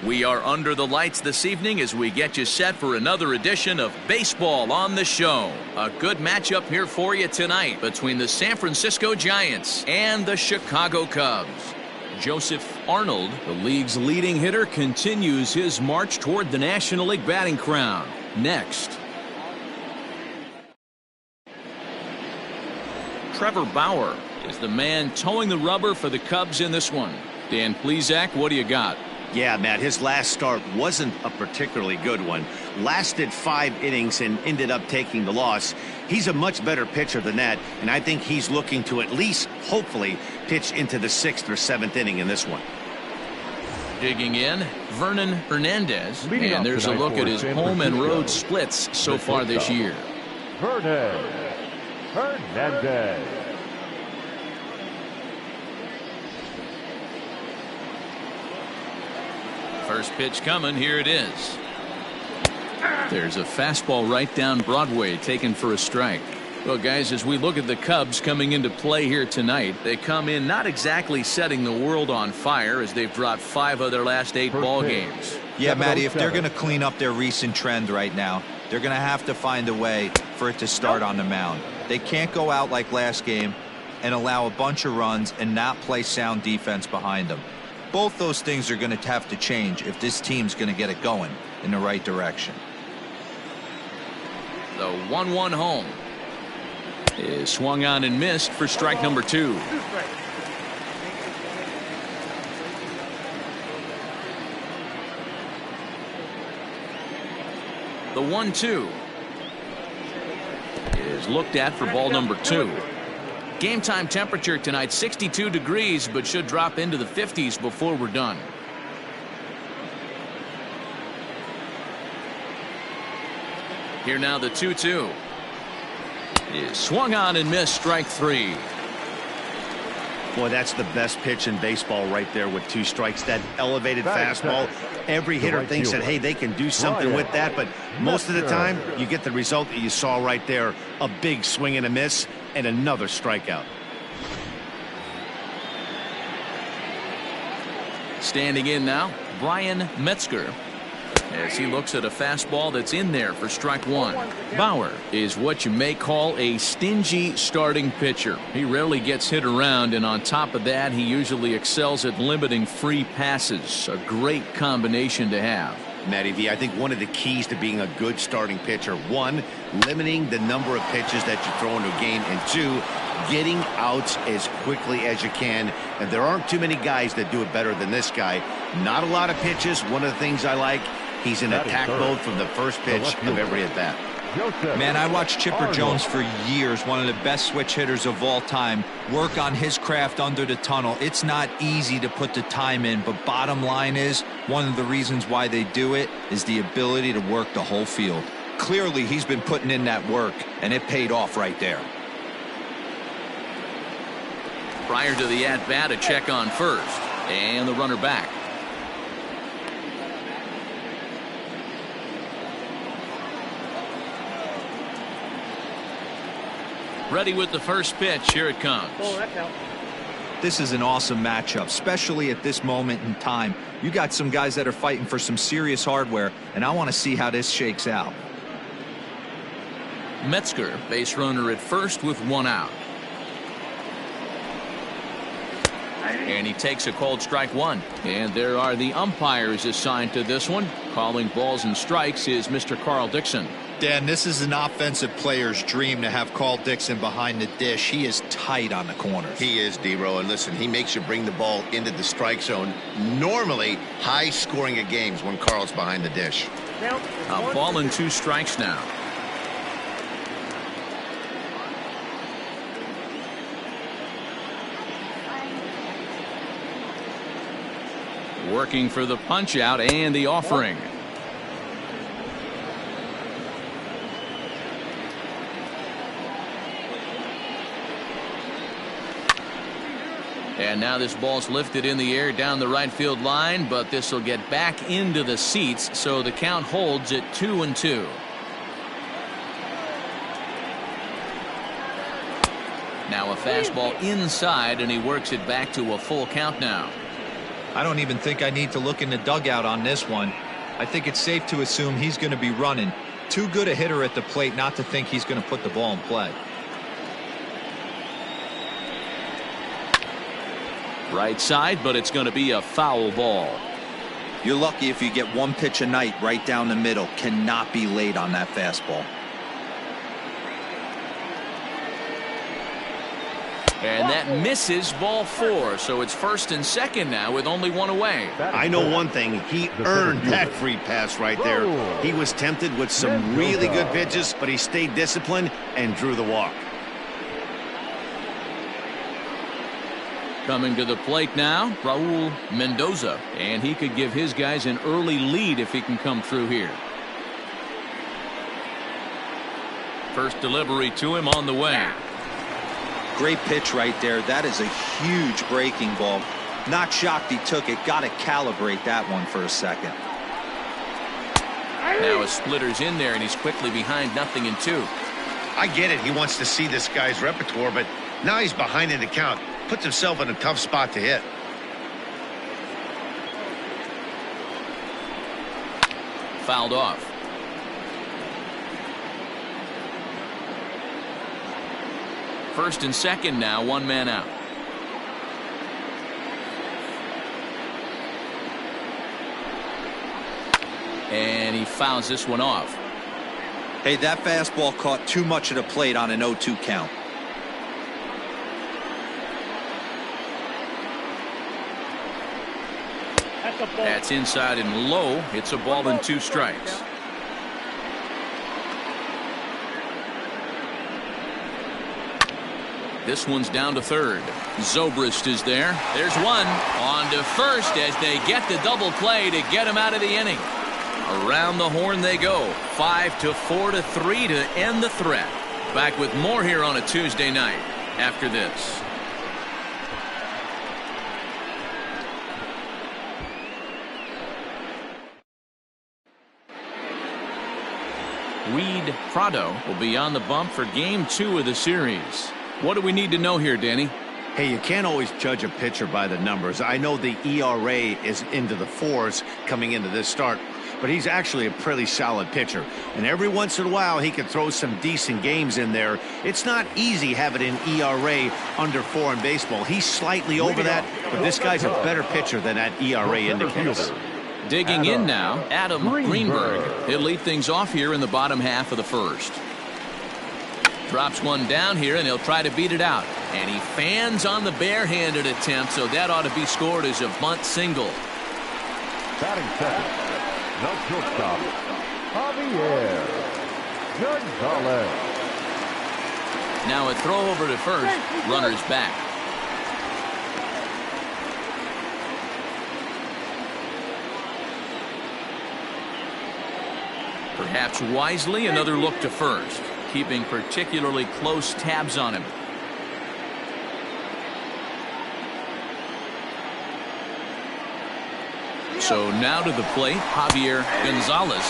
We are under the lights this evening as we get you set for another edition of Baseball on the Show. A good matchup here for you tonight between the San Francisco Giants and the Chicago Cubs. Joseph Arnold, the league's leading hitter, continues his march toward the National League batting crown. Next, Trevor Bauer is the man towing the rubber for the Cubs in this one. Dan Plesac, what do you got? Yeah, Matt, his last start wasn't a particularly good one. Lasted 5 innings and ended up taking the loss. He's a much better pitcher than that, and I think he's looking to at least, hopefully, pitch into the 6th or 7th inning in this one. Digging in, Vernon Hernandez, and there's a look at his home and road splits so far this year. Vernon Hernandez. First pitch coming, here it is. There's a fastball right down Broadway taken for a strike. Well, guys, as we look at the Cubs coming into play here tonight, they come in not exactly setting the world on fire as they've dropped 5 of their last 8 ball games. Yeah, Matty, if they're going to clean up their recent trend right now, they're going to have to find a way for it to start on the mound. They can't go out like last game and allow a bunch of runs and not play sound defense behind them. Both those things are going to have to change if this team's going to get it going in the right direction. The 1-1 home is swung on and missed for strike number 2. The 1-2 is looked at for ball number 2. Game time temperature tonight 62 degrees, but should drop into the 50s before we're done. Here now the 2-2 is swung on and missed, strike 3. Boy, that's the best pitch in baseball right there with 2 strikes. That elevated fastball. Every hitter thinks that, hey, they can do something with that, but most of the time you get the result that you saw right there. A big swing and a miss and another strikeout. Standing in now, Brian Metzger, as he looks at a fastball that's in there for strike 1. Bauer is what you may call a stingy starting pitcher. He rarely gets hit around, and on top of that, he usually excels at limiting free passes. A great combination to have. Matty V, I think one of the keys to being a good starting pitcher, 1, limiting the number of pitches that you throw into a game, and 2, getting outs as quickly as you can. And there aren't too many guys that do it better than this guy. Not a lot of pitches. One of the things I like, he's in attack mode from the first pitch of every at bat. Man, I watched Chipper Jones for years, one of the best switch hitters of all time, work on his craft under the tunnel. It's not easy to put the time in, but bottom line is, one of the reasons why they do it is the ability to work the whole field. Clearly, he's been putting in that work, and it paid off right there. Prior to the at-bat, a check on first, and the runner back. Ready with the first pitch. Here it comes. This is an awesome matchup, especially at this moment in time. You got some guys that are fighting for some serious hardware, and I want to see how this shakes out. Metzger, base runner at first with 1 out. And he takes a called strike 1. And there are the umpires assigned to this one. Calling balls and strikes is Mr. Carl Dixon. Dan, this is an offensive player's dream to have Carl Dixon behind the dish. He is tight on the corners. He is, D-Row, and listen, he makes you bring the ball into the strike zone. Normally, high scoring of games when Carl's behind the dish. A ball and 2 strikes now. Working for the punch out and the offering. And now this ball's lifted in the air down the right field line, but this will get back into the seats, so the count holds at 2-2. Now a fastball inside, and he works it back to a full count now. I don't even think I need to look in the dugout on this one. I think it's safe to assume he's going to be running. Too good a hitter at the plate not to think he's going to put the ball in play. Right side, but it's going to be a foul ball. You're lucky if you get one pitch a night right down the middle. Cannot be late on that fastball. And that misses, ball 4. So it's first and second now with only one away. I know one thing. He earned that free pass right there. He was tempted with some really good pitches, but he stayed disciplined and drew the walk. Coming to the plate now, Raul Mendoza. And he could give his guys an early lead if he can come through here. First delivery to him on the way. Great pitch right there. That is a huge breaking ball. Not shocked he took it. Got to calibrate that one for a second. Now a splitter's in there, and he's quickly behind 0-2. I get it. He wants to see this guy's repertoire, but now he's behind in the count. Puts himself in a tough spot to hit. Fouled off. First and second now, one man out. And he fouls this one off. Hey, that fastball caught too much of the plate on an 0-2 count. That's inside and low. It's a ball and 2 strikes. This one's down to third. Zobrist is there. There's one. On to first as they get the double play to get him out of the inning. Around the horn they go. 5-4-3 to end the threat. Back with more here on a Tuesday night after this. Reed Prado will be on the bump for game 2 of the series. What do we need to know here, Danny? Hey, you can't always judge a pitcher by the numbers. I know the ERA is into the 4s coming into this start, but he's actually a pretty solid pitcher. And every once in a while, he can throw some decent games in there. It's not easy having an ERA under 4 in baseball. He's slightly over that, but this guy's a better pitcher than that ERA indicates. Digging in now, Adam Greenberg. He'll lead things off here in the bottom half of the first. Drops one down here, and he'll try to beat it out. And he fans on the barehanded attempt, so that ought to be scored as a bunt single. Batting second, no shortstop, Javier Gonzalez. Now a throw over to first. Runner's back. Perhaps wisely, another look to first, keeping particularly close tabs on him. So now to the plate, Javier Gonzalez.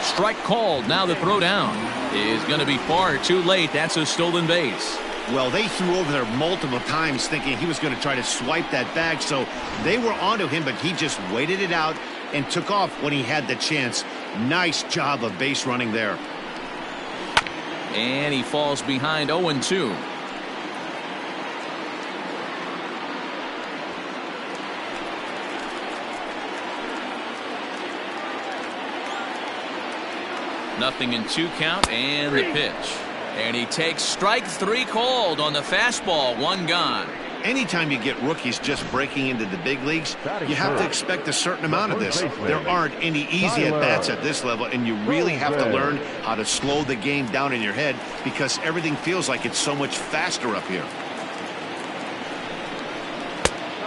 Strike called. Now the throw down is going to be far too late. That's a stolen base. Well, they threw over there multiple times thinking he was going to try to swipe that bag, so they were onto him, but he just waited it out and took off when he had the chance. Nice job of base running there. And he falls behind 0-2. Nothing in 2 count, and the pitch. And he takes strike 3 called on the fastball. 1 gone. Anytime you get rookies just breaking into the big leagues, you have to expect a certain amount of this. There aren't any easy at-bats at this level, and you really have to learn how to slow the game down in your head because everything feels like it's so much faster up here.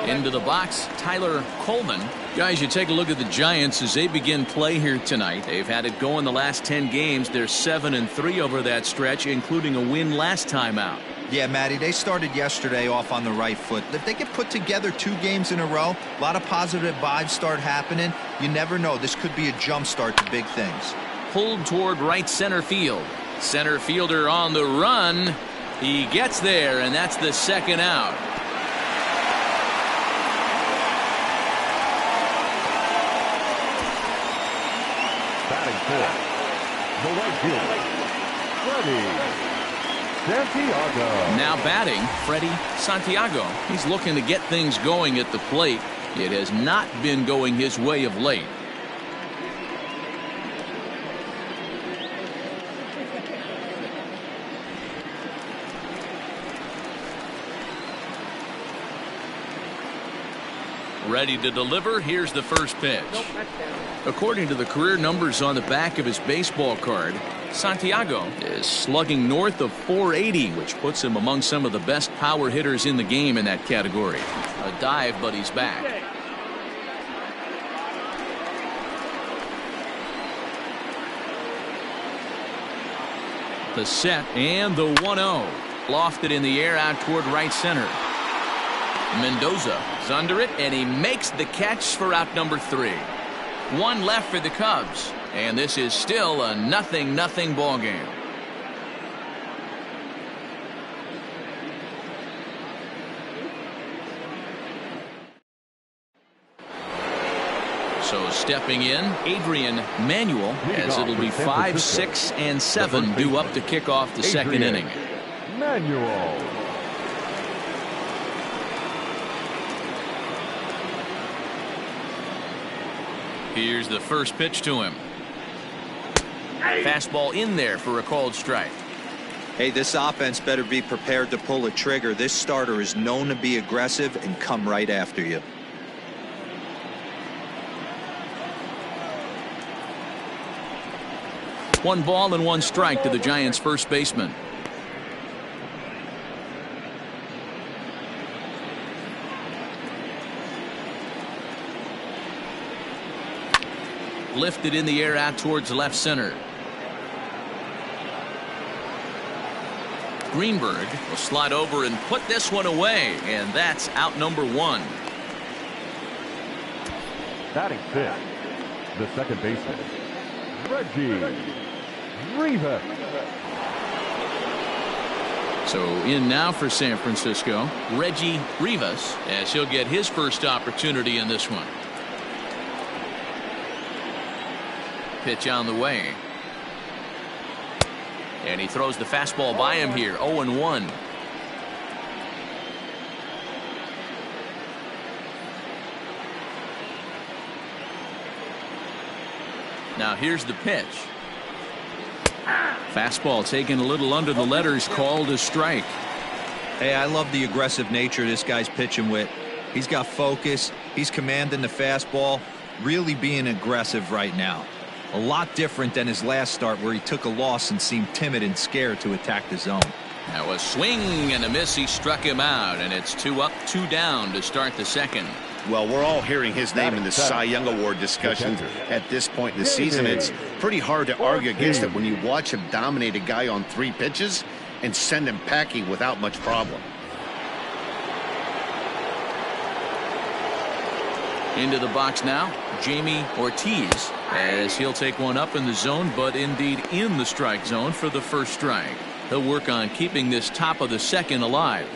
Into the box, Tyler Coleman. Guys, you take a look at the Giants as they begin play here tonight. They've had it going the last 10 games. They're 7-3 over that stretch, including a win last time out. Yeah, Matty, they started yesterday off on the right foot. If they get put together 2 games in a row, a lot of positive vibes start happening. You never know. This could be a jump start to big things. Pulled toward right center field. Center fielder on the run. He gets there, and that's the 2nd out. Batting fourth, the right fielder, Freddie Santiago. Now batting, Freddie Santiago. He's looking to get things going at the plate. It has not been going his way of late. Ready to deliver. Here's the first pitch. According to the career numbers on the back of his baseball card, Santiago is slugging north of 480, which puts him among some of the best power hitters in the game in that category. A dive, but he's back. The set and the 1-0. Lofted in the air out toward right center. Mendoza is under it, and he makes the catch for out number 3. One left for the Cubs, and this is still a 0-0 ball game. So stepping in, Adrian Manuel, as it'll be 5, 6, and 7 due up to kick off the second inning. Manuel. Here's the first pitch to him. Fastball in there for a called strike. Hey, this offense better be prepared to pull a trigger. This starter is known to be aggressive and come right after you. One ball and one strike to the Giants' first baseman. Lifted in the air out towards left center. Greenberg will slide over and put this one away, and that's out number 1. Batting fifth, the second baseman, Reggie Rivas. So in now for San Francisco, Reggie Rivas, as he'll get his first opportunity in this one. Pitch on the way. And he throws the fastball by him here. 0-1. Now here's the pitch. Fastball taken a little under the letters, called a strike. Hey, I love the aggressive nature this guy's pitching with. He's got focus. He's commanding the fastball. Really being aggressive right now. A lot different than his last start where he took a loss and seemed timid and scared to attack the zone. Now a swing and a miss. He struck him out, and it's 2 up, 2 down to start the second. Well, we're all hearing his name in the Cy Young Award discussions at this point in the season. It's pretty hard to argue against it when you watch him dominate a guy on 3 pitches and send him packing without much problem. Into the box now, Jamie Ortiz, as he'll take one up in the zone, but indeed in the strike zone for the first strike. He'll work on keeping this top of the second alive.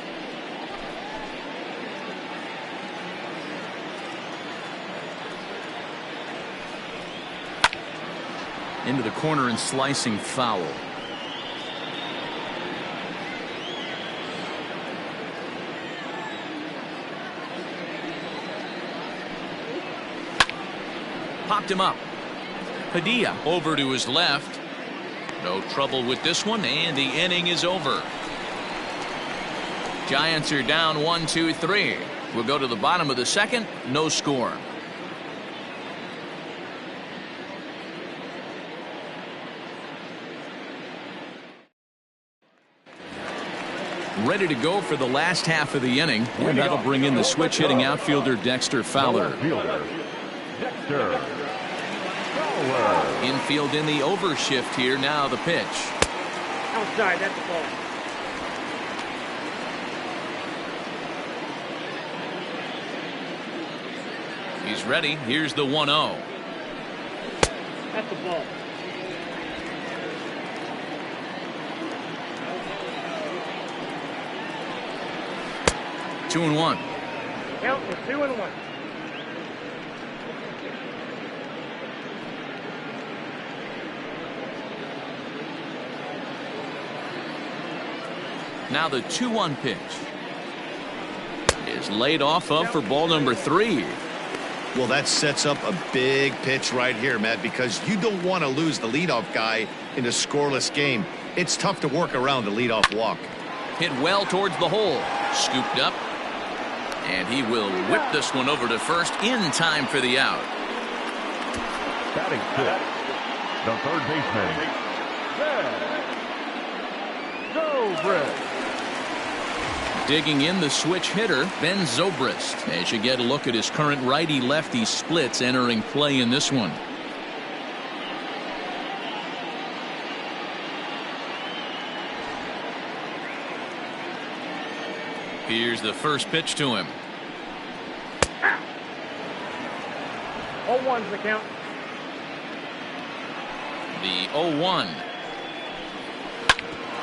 Into the corner and slicing foul. Popped him up. Padilla over to his left. No trouble with this one, and the inning is over. Giants are down 1, 2, 3. We'll go to the bottom of the second. No score. Ready to go for the last half of the inning, and that'll bring in the switch hitting outfielder Dexter Fowler. Infield in the overshift here. Now the pitch. Outside, that's the ball. He's ready. Here's the 1-0. That's the ball. Two and 1. Count for 2-1. Now the 2-1 pitch is laid off of for ball number 3. Well, that sets up a big pitch right here, Matt, because you don't want to lose the leadoff guy in a scoreless game. It's tough to work around the leadoff walk. Hit well towards the hole. Scooped up. And he will whip this one over to first in time for the out. Batting fifth, the third baseman, Zobrist. Digging in the switch hitter, Ben Zobrist. As you get a look at his current righty-lefty splits entering play in this one. Here's the first pitch to him. 0-1's the count. The 0-1.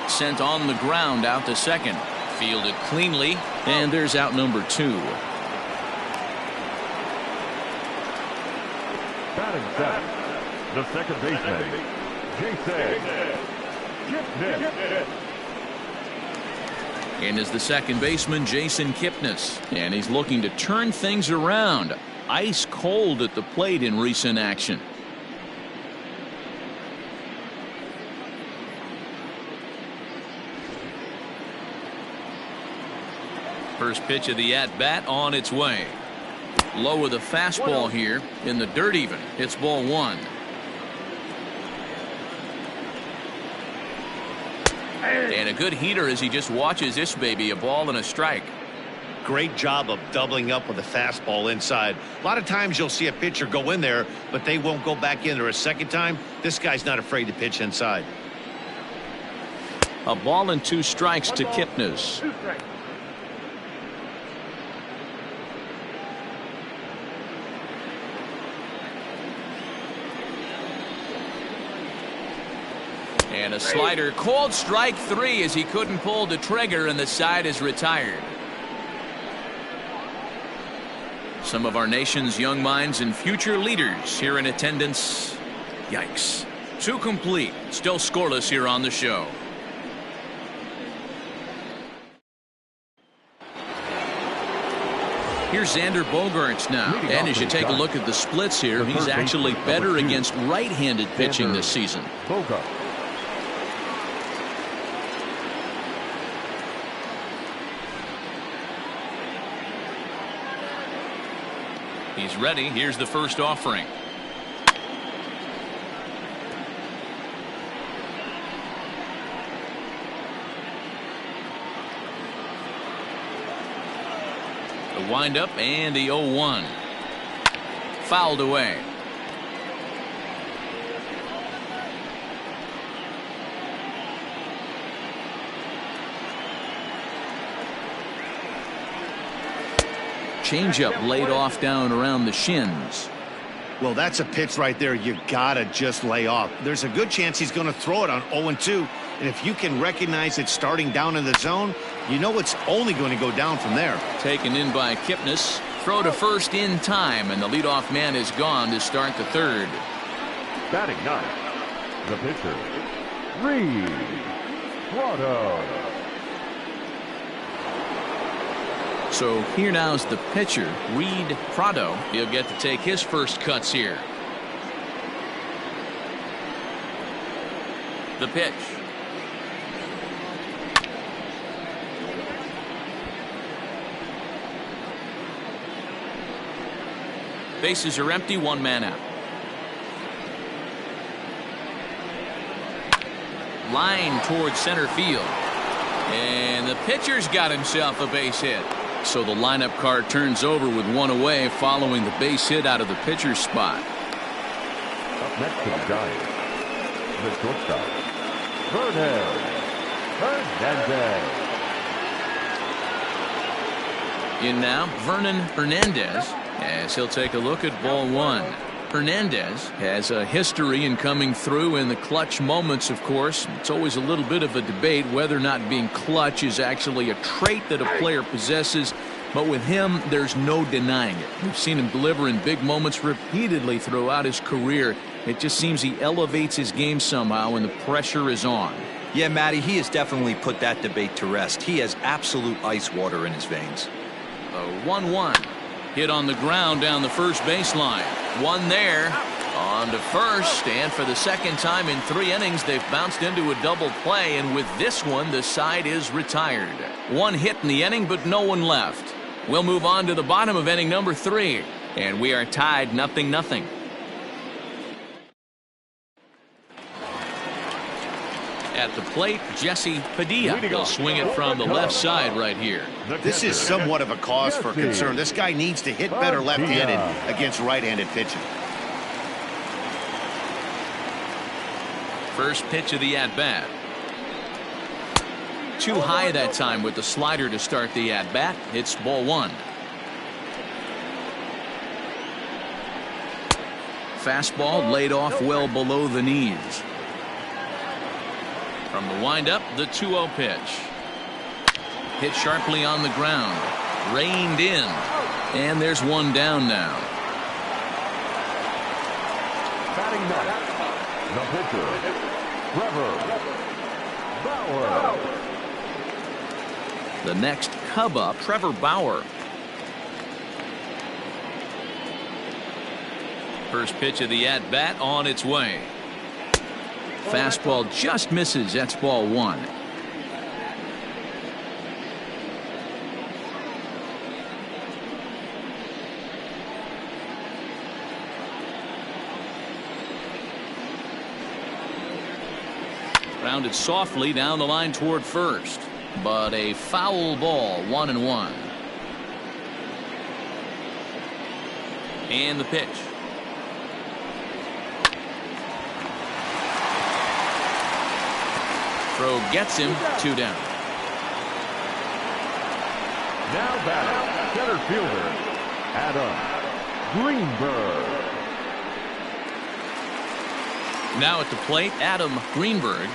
Sent on the ground out to second. Fielded cleanly, and there's out number 2. Batting seventh, the second baseman, Jason Kipnis. In is the second baseman, Jason Kipnis, and he's looking to turn things around. Ice cold at the plate in recent action. First pitch of the at-bat on its way. Low with a fastball here in the dirt even. It's ball 1. And a good heater as he just watches this baby, a ball and a strike. Great job of doubling up with a fastball inside. A lot of times you'll see a pitcher go in there, but they won't go back in there a second time. This guy's not afraid to pitch inside. A ball and 2 strikes to Kipnis. 2 strikes. And a slider called strike 3 as he couldn't pull the trigger and the side is retired. Some of our nation's young minds and future leaders here in attendance. Yikes. 2 complete. Still scoreless here on the show. Here's Xander Bogaerts now. And as you take a look at the splits here, he's actually better against right-handed pitching this season. Bogaerts. He's ready. Here's the first offering. The windup and the 0-1. Fouled away. Changeup laid off down around the shins. Well, that's a pitch right there you gotta just lay off. There's a good chance he's going to throw it on 0-2, and if you can recognize it starting down in the zone, you know it's only going to go down from there. Taken in by Kipnis. Throw to first in time, and the leadoff man is gone to start the third. Batting ninth, the pitcher, Reed Prado. So here now's the pitcher, Reed Prado. He'll get to take his first cuts here. The pitch. Bases are empty, 1 man out. Line towards center field. And the pitcher's got himself a base hit. So the lineup card turns over with 1 away following the base hit out of the pitcher's spot. Up next to the Giants, the shortstop, Vernon Hernandez. In now, Vernon Hernandez, as he'll take a look at ball 1. Hernandez has a history in coming through in the clutch moments, of course. It's always a little bit of a debate whether or not being clutch is actually a trait that a player possesses. But with him, there's no denying it. We've seen him deliver in big moments repeatedly throughout his career. It just seems he elevates his game somehow when the pressure is on. Yeah, Matty, he has definitely put that debate to rest. He has absolute ice water in his veins. A 1-1. Hit on the ground down the first baseline. One there. On to first, and for the second time in 3 innings, they've bounced into a double play, and with this one, the side is retired. One hit in the inning, but no one left. We'll move on to the bottom of inning number 3, and we are tied 0-0. At the plate, Jesse Padilla. He'll swing it from the left side right here. This is somewhat of a cause for concern. This guy needs to hit better left-handed against right-handed pitching. First pitch of the at-bat. Too high that time with the slider to start the at-bat. It's ball 1. Fastball laid off well below the knees. From the windup, the 2-0 pitch. Hit sharply on the ground. Reined in. And there's one down now. Batting next, the pitcher, Trevor Bauer. The next Cub up, Trevor Bauer. First pitch of the at-bat on its way. Fastball just misses. That's ball 1. Rounded softly down the line toward first, but a foul ball. 1-1. And the pitch. Throw gets him. 2 down. Now batting, center fielder, Adam Greenberg. Now at the plate, Adam Greenberg.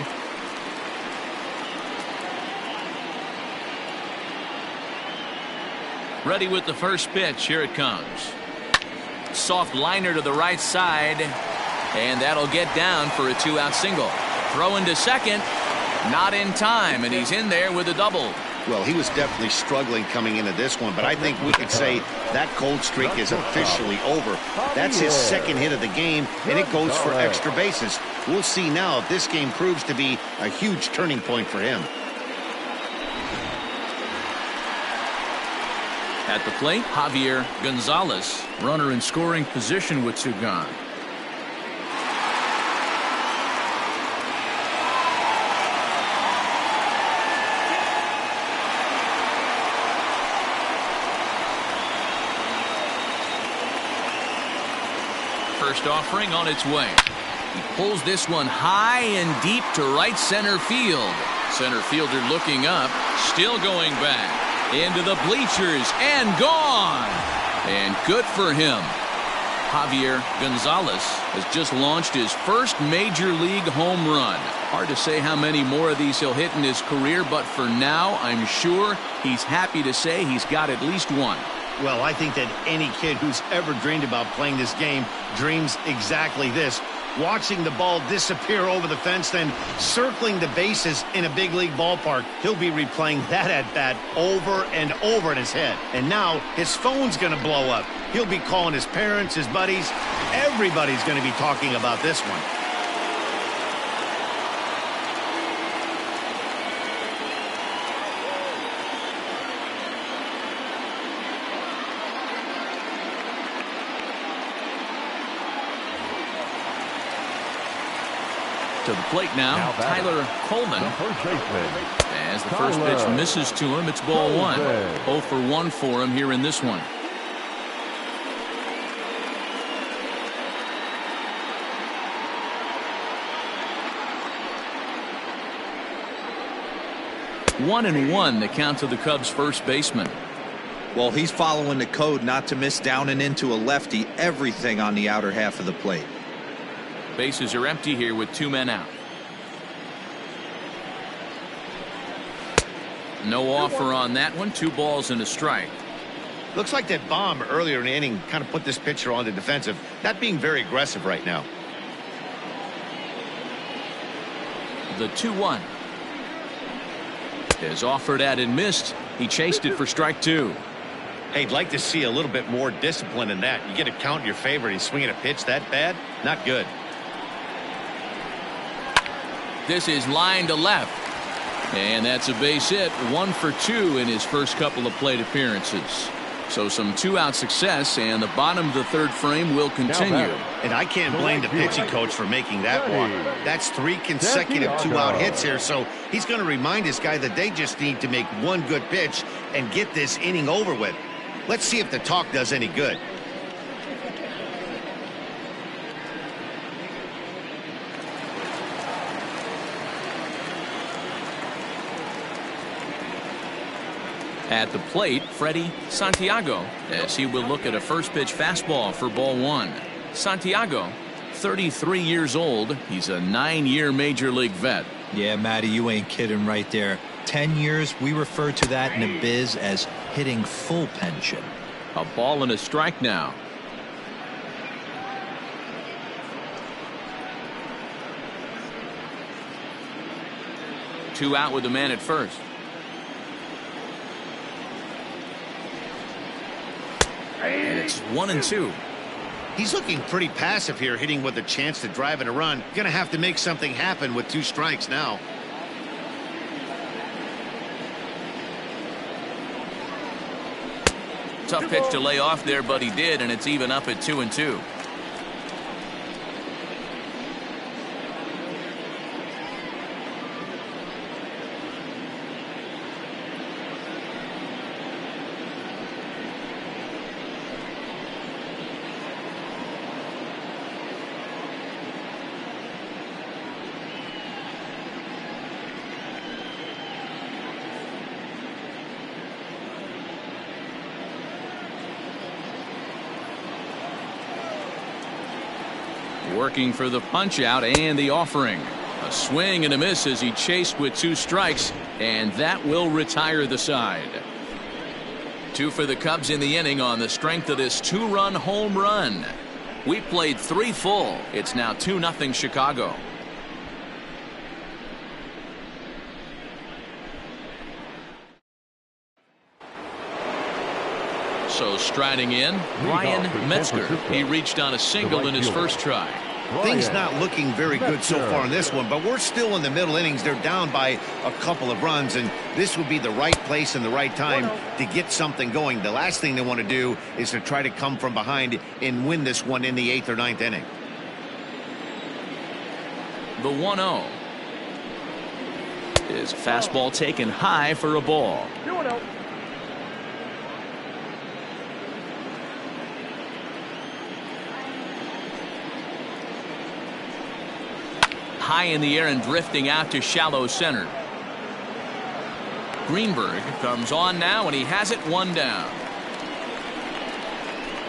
Ready with the first pitch. Here it comes. Soft liner to the right side, and that'll get down for a 2-out single. Throw into second. Not in time, and he's in there with a double. Well, he was definitely struggling coming into this one, but I think we could say that cold streak is officially over. That's his second hit of the game, and it goes for extra bases. We'll see now if this game proves to be a huge turning point for him. At the plate, Javier Gonzalez, runner in scoring position with 2 gone. First offering on its way. He pulls this one high and deep to right center field. Center fielder looking up, still going back into the bleachers and gone. And good for him. Javier Gonzalez has just launched his first major league home run. Hard to say how many more of these he'll hit in his career, but for now, I'm sure he's happy to say he's got at least one. Well, I think that any kid who's ever dreamed about playing this game dreams exactly this. Watching the ball disappear over the fence, then circling the bases in a big league ballpark. He'll be replaying that at-bat over and over in his head. And now his phone's going to blow up. He'll be calling his parents, his buddies. Everybody's going to be talking about this one. To the plate now Tyler Coleman. As the first pitch misses to him, it's ball 1. 0 for 1 for him here in this one. One and one, the count to the Cubs' first baseman. Well, he's following the code not to miss down and into a lefty. Everything on the outer half of the plate. Bases are empty here with 2 men out. No offer on that one. 2 balls and a strike. Looks like that bomb earlier in the inning kind of put this pitcher on the defensive. Not being very aggressive right now. The 2-1. Is offered at and missed. He chased it for strike 2. Hey, I'd like to see a little bit more discipline in that. You get a count in your favor and he's swinging a pitch that bad? Not good. This is line to left. And that's a base hit. 1 for 2 in his first couple of plate appearances. So some 2-out success, and the bottom of the 3rd frame will continue. And I can't blame the pitching coach for making that walk. That's 3 consecutive 2-out hits here, so he's going to remind this guy that they just need to make one good pitch and get this inning over with. Let's see if the talk does any good. At the plate, Freddie Santiago, as he will look at a first pitch fastball for ball 1. Santiago, 33 years old. He's a 9-year major league vet. Yeah, Matty, you ain't kidding right there. 10 years, we refer to that in the biz as hitting full pension. A ball and a strike now. Two out with the man at first. And it's 1-2. He's looking pretty passive here, hitting with a chance to drive in a run. Gonna have to make something happen with 2 strikes now. Tough pitch to lay off there, but he did, and it's even up at 2-2. Working for the punch out and the offering. A swing and a miss as he chased with 2 strikes, and that will retire the side. 2 for the Cubs in the inning on the strength of this 2-run home run. We played 3 full. It's now 2-0 Chicago. So striding in, Brian Metzger. He reached on a single in his first try. Things not looking very good so far in this one, but we're still in the middle innings. They're down by a couple of runs, and this would be the right place and the right time to get something going. The last thing they want to do is to try to come from behind and win this one in the 8th or 9th inning. The 1-0 is a fastball taken high for a ball. 2-0. High in the air and drifting out to shallow center. Greenberg comes on now, and he has it 1 down.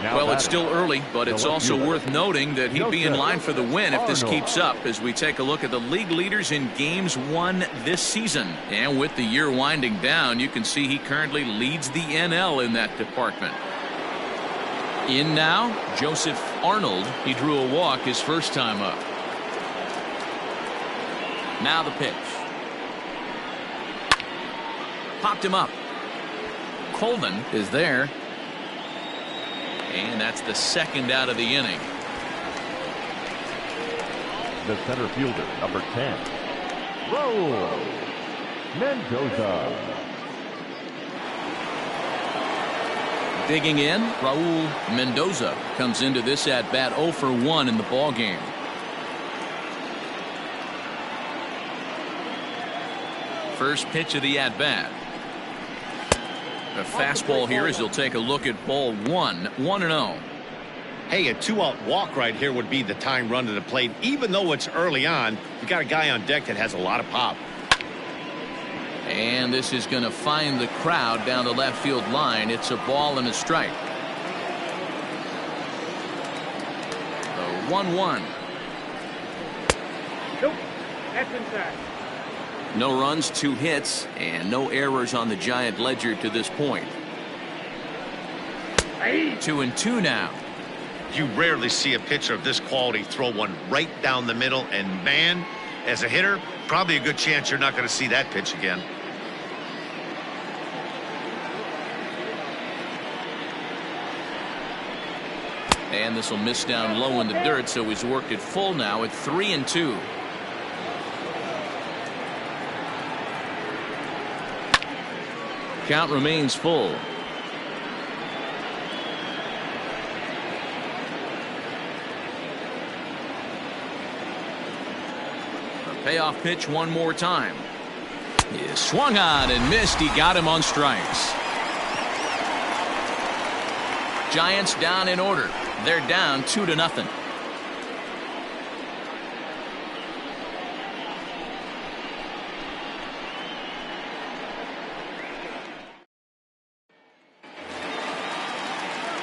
Well, it's still early, but it's also worth noting that he'd be in line for the win if this keeps up, as we take a look at the league leaders in games won this season. And with the year winding down, you can see he currently leads the NL in that department. In now, Joseph Arnold. He drew a walk his first time up. Now the pitch. Popped him up. Colvin is there. And that's the 2nd out of the inning. The center fielder, number 10, Raul Mendoza. Digging in, Raul Mendoza comes into this at bat 0 for 1 in the ball game. First pitch of the at-bat. A fastball here as he'll take a look at ball 1, 1-0. Hey, a 2-out walk right here would be the time run to the plate. Even though it's early on, you got a guy on deck that has a lot of pop. And this is going to find the crowd down the left field line. It's a ball and a strike. The 1-1. Nope. That's inside. No runs, 2 hits, and no errors on the Giant ledger to this point. 2-2 now. You rarely see a pitcher of this quality throw one right down the middle, and man, as a hitter, probably a good chance you're not going to see that pitch again. And this will miss down low in the dirt, so he's worked it full now at 3-2. Count remains full. The payoff pitch one more time. He is swung on and missed. He got him on strikes. Giants down in order. They're down 2-0.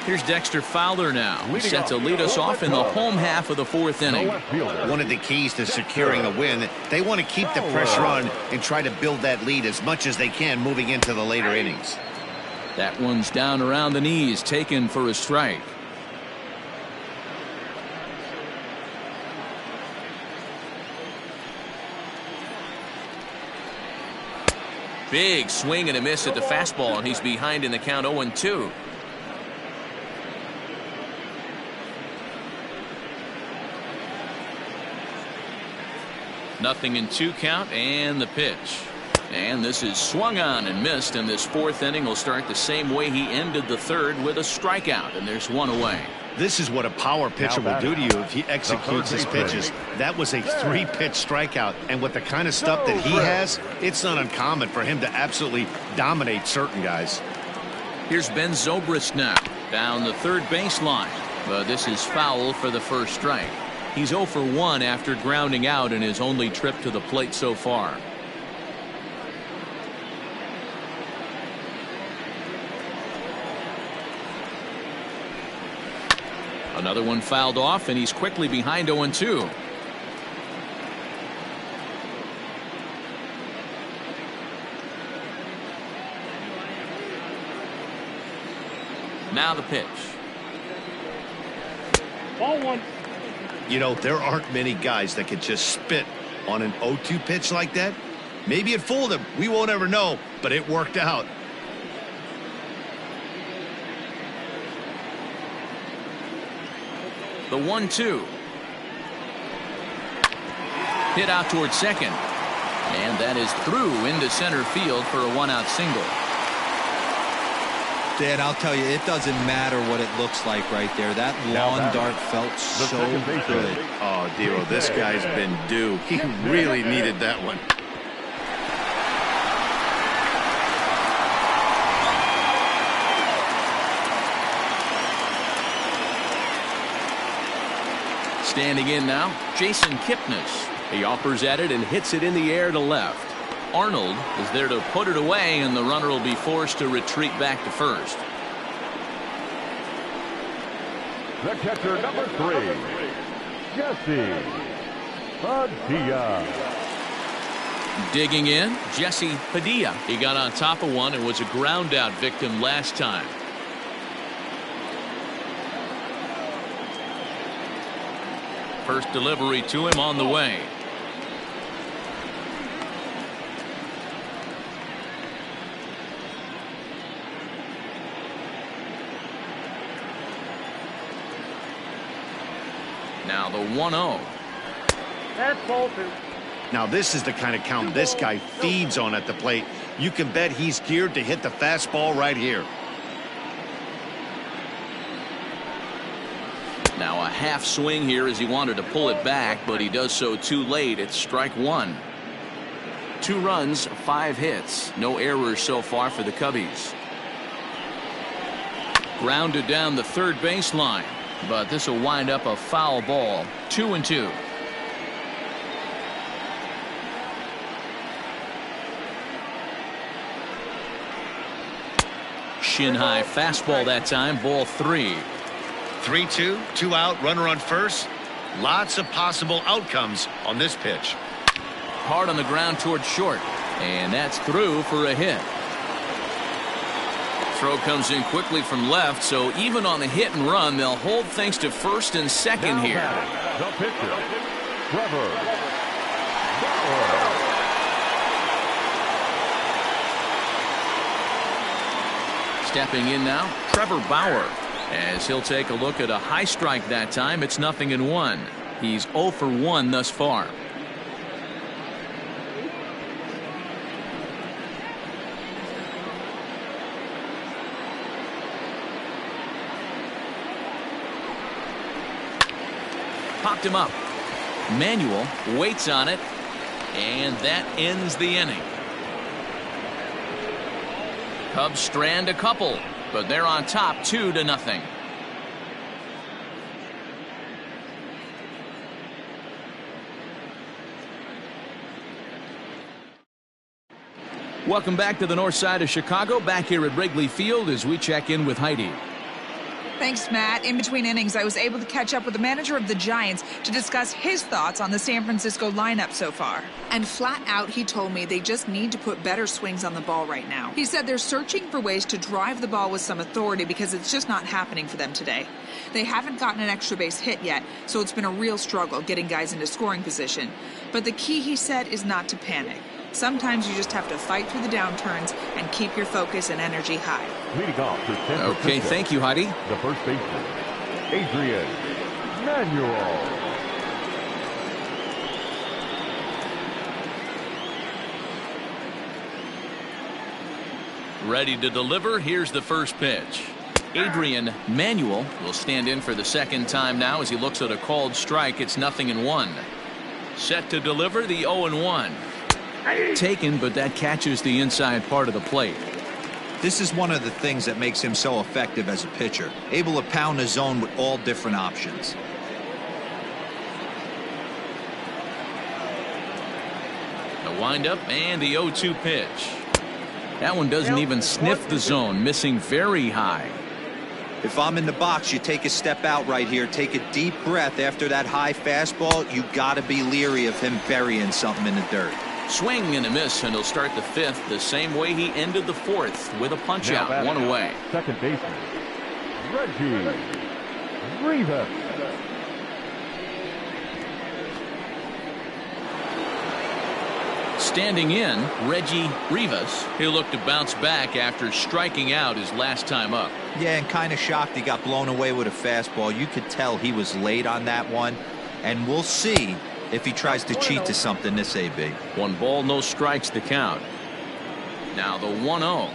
Here's Dexter Fowler now. He's set to lead us off in the home half of the fourth inning. One of the keys to securing a win, they want to keep the pressure on and try to build that lead as much as they can moving into the later innings. That one's down around the knees, taken for a strike. Big swing and a miss at the fastball, and he's behind in the count 0-2. Nothing in 2 count, and the pitch. And this is swung on and missed, and this fourth inning will start the same way he ended the third, with a strikeout, and there's one away. This is what a power pitcher will do to you if he executes his pitches. That was a 3-pitch strikeout, and with the kind of stuff that he has, it's not uncommon for him to absolutely dominate certain guys. Here's Ben Zobrist now, down the third baseline, but this is foul for the first strike. He's 0 for 1 after grounding out in his only trip to the plate so far. Another one fouled off, and he's quickly behind 0-2. Now the pitch. Ball 1. You know, there aren't many guys that could just spit on an 0-2 pitch like that. Maybe it fooled him. We won't ever know, but it worked out. The 1-2. Hit out towards second. And that is through into center field for a 1-out single. Dan, I'll tell you, it doesn't matter what it looks like right there. That lawn dart felt so good. Oh, Dero, this guy's been due. He really needed that one. Standing in now, Jason Kipnis. He offers at it and hits it in the air to left. Arnold is there to put it away, and the runner will be forced to retreat back to first. The catcher, number 3, Jesse Padilla. Digging in, Jesse Padilla. He got on top of one and was a ground out victim last time. First delivery to him on the way. Now the 1-0. That's ball 2. Now this is the kind of count this guy feeds on at the plate. You can bet he's geared to hit the fastball right here. Now a half swing here as he wanted to pull it back, but he does so too late. It's strike 1. 2 runs, 5 hits. No errors so far for the Cubbies. Grounded down the third baseline, but this will wind up a foul ball. 2-2. Shin high fastball that time, ball 3. 3-2, 2 out, runner on first. Lots of possible outcomes on this pitch. Hard on the ground towards short, and that's through for a hit. Throw comes in quickly from left, so even on the hit and run, they'll hold things to first and second here. The pitcher, Trevor Bauer. Stepping in now, Trevor Bauer. As he'll take a look at a high strike that time, it's 0-1. He's 0 for 1 thus far. Popped him up. Manuel waits on it, and that ends the inning. Cubs strand a couple, but they're on top 2-0. Welcome back to the north side of Chicago, back here at Wrigley Field as we check in with Heidi. Thanks, Matt. In between innings, I was able to catch up with the manager of the Giants to discuss his thoughts on the San Francisco lineup so far. And flat out, he told me they just need to put better swings on the ball right now. He said they're searching for ways to drive the ball with some authority because it's just not happening for them today. They haven't gotten an extra base hit yet, so it's been a real struggle getting guys into scoring position. But the key, he said, is not to panic. Sometimes you just have to fight through the downturns and keep your focus and energy high. Leading off for San Francisco, Okay, thank you, Heidi. the first baseman, Adrian Manuel. Ready to deliver. Here's the first pitch. Adrian Manuel will stand in for the second time now as he looks at a called strike. It's 0-1. Set to deliver the 0-1. Taken, but that catches the inside part of the plate. This is one of the things that makes him so effective as a pitcher, able to pound the zone with all different options. The windup and the 0-2 pitch. That one doesn't even sniff the zone, missing very high. If I'm in the box, you take a step out right here, take a deep breath after that high fastball. You got to be leery of him burying something in the dirt. Swing and a miss, and he'll start the fifth the same way he ended the fourth, with a punch out, one away. Second baseman, Reggie Rivas. Standing in, Reggie Rivas. He'll look to bounce back after striking out his last time up. Yeah, and kind of shocked he got blown away with a fastball. You could tell he was late on that one, and we'll see if he tries to cheat to something this AB. 1 ball, no strikes the count. Now the 1-0.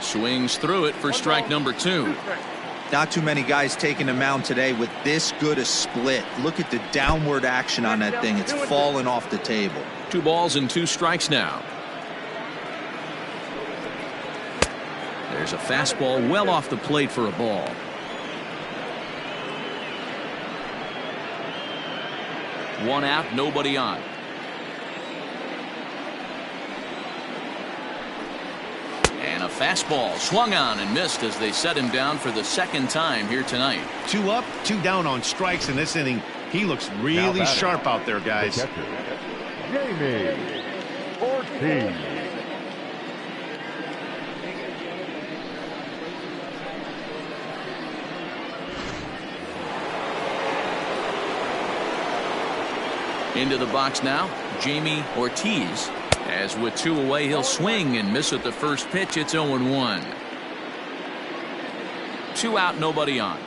Swings through it for strike number 2. Not too many guys taking the mound today with this good a split. Look at the downward action on that thing. It's falling off the table. 2 balls and 2 strikes now. There's a fastball well off the plate for a ball. One out, nobody on. And a fastball swung on and missed as they set him down for the second time here tonight. 2 up, 2 down on strikes in this inning. He looks really sharp out there, guys. The catcher, Jamie Ortiz. Into the box now, Jamie Ortiz. As with 2 away, he'll swing and miss at the first pitch. It's 0-1. 2 out, nobody on.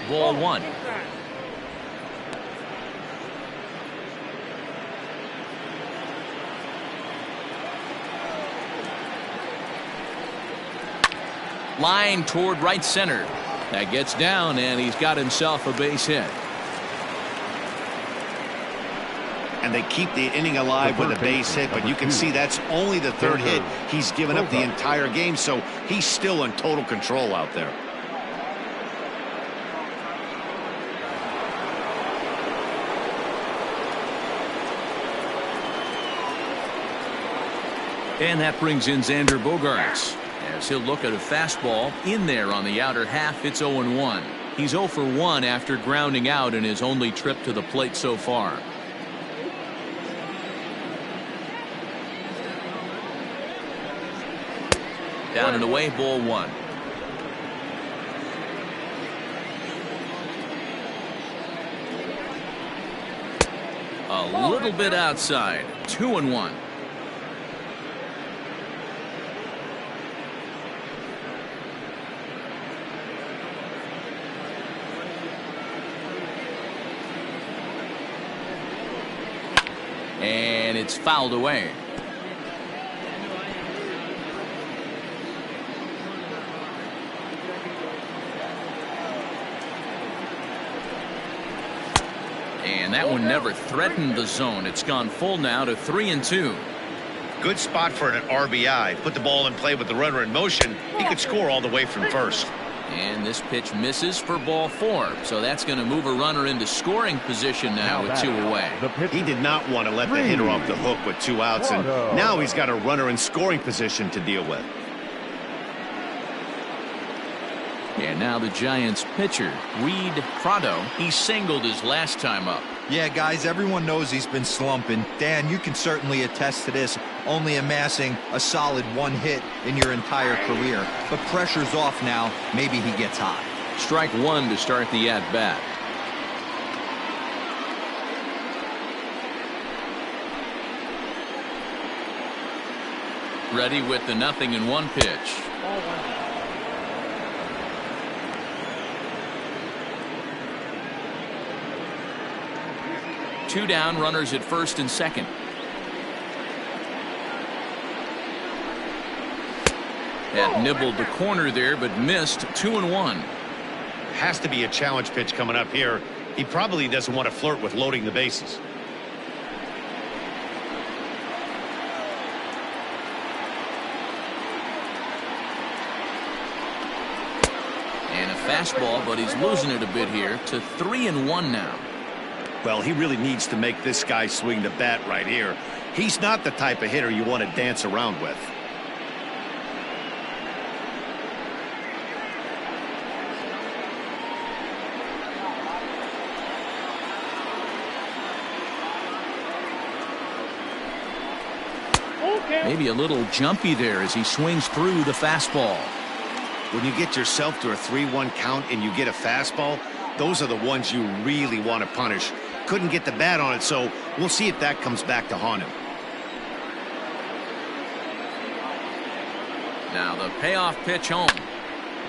Ball 1. Line toward right center. That gets down, and he's got himself a base hit. And they keep the inning alive with a base hit, but you can see that's only the 3rd hit he's given up the entire game, so he's still in total control out there. And that brings in Xander Bogaerts as he'll look at a fastball in there on the outer half. It's 0-1. He's 0 for 1 after grounding out in his only trip to the plate so far. Down and away, ball one. A little bit outside. 2-1. And it's fouled away. And that one never threatened the zone. It's gone full now to 3-2. Good spot for an RBI. Put the ball in play with the runner in motion. He could score all the way from first. And this pitch misses for ball four. So that's going to move a runner into scoring position now with 2 away. He did not want to let the hitter off the hook with 2 outs, and now he's got a runner in scoring position to deal with. And now the Giants pitcher, Reed Prado. He singled his last time up. Yeah, guys, everyone knows he's been slumping. Dan, you can certainly attest to this, only amassing a solid 1 hit in your entire career. But pressure's off now. Maybe he gets hot. Strike 1 to start the at-bat. Ready with the 0-1 pitch. Two down, runners at first and second. Had nibbled the corner there, but missed. 2-1. Has to be a challenge pitch coming up here. He probably doesn't want to flirt with loading the bases. And a fastball, but he's losing it a bit here to 3-1 now. Well, he really needs to make this guy swing the bat right here. He's not the type of hitter you want to dance around with. Maybe a little jumpy there as he swings through the fastball. When you get yourself to a 3-1 count and you get a fastball, those are the ones you really want to punish. Couldn't get the bat on it, so we'll see if that comes back to haunt him. Now the payoff pitch home.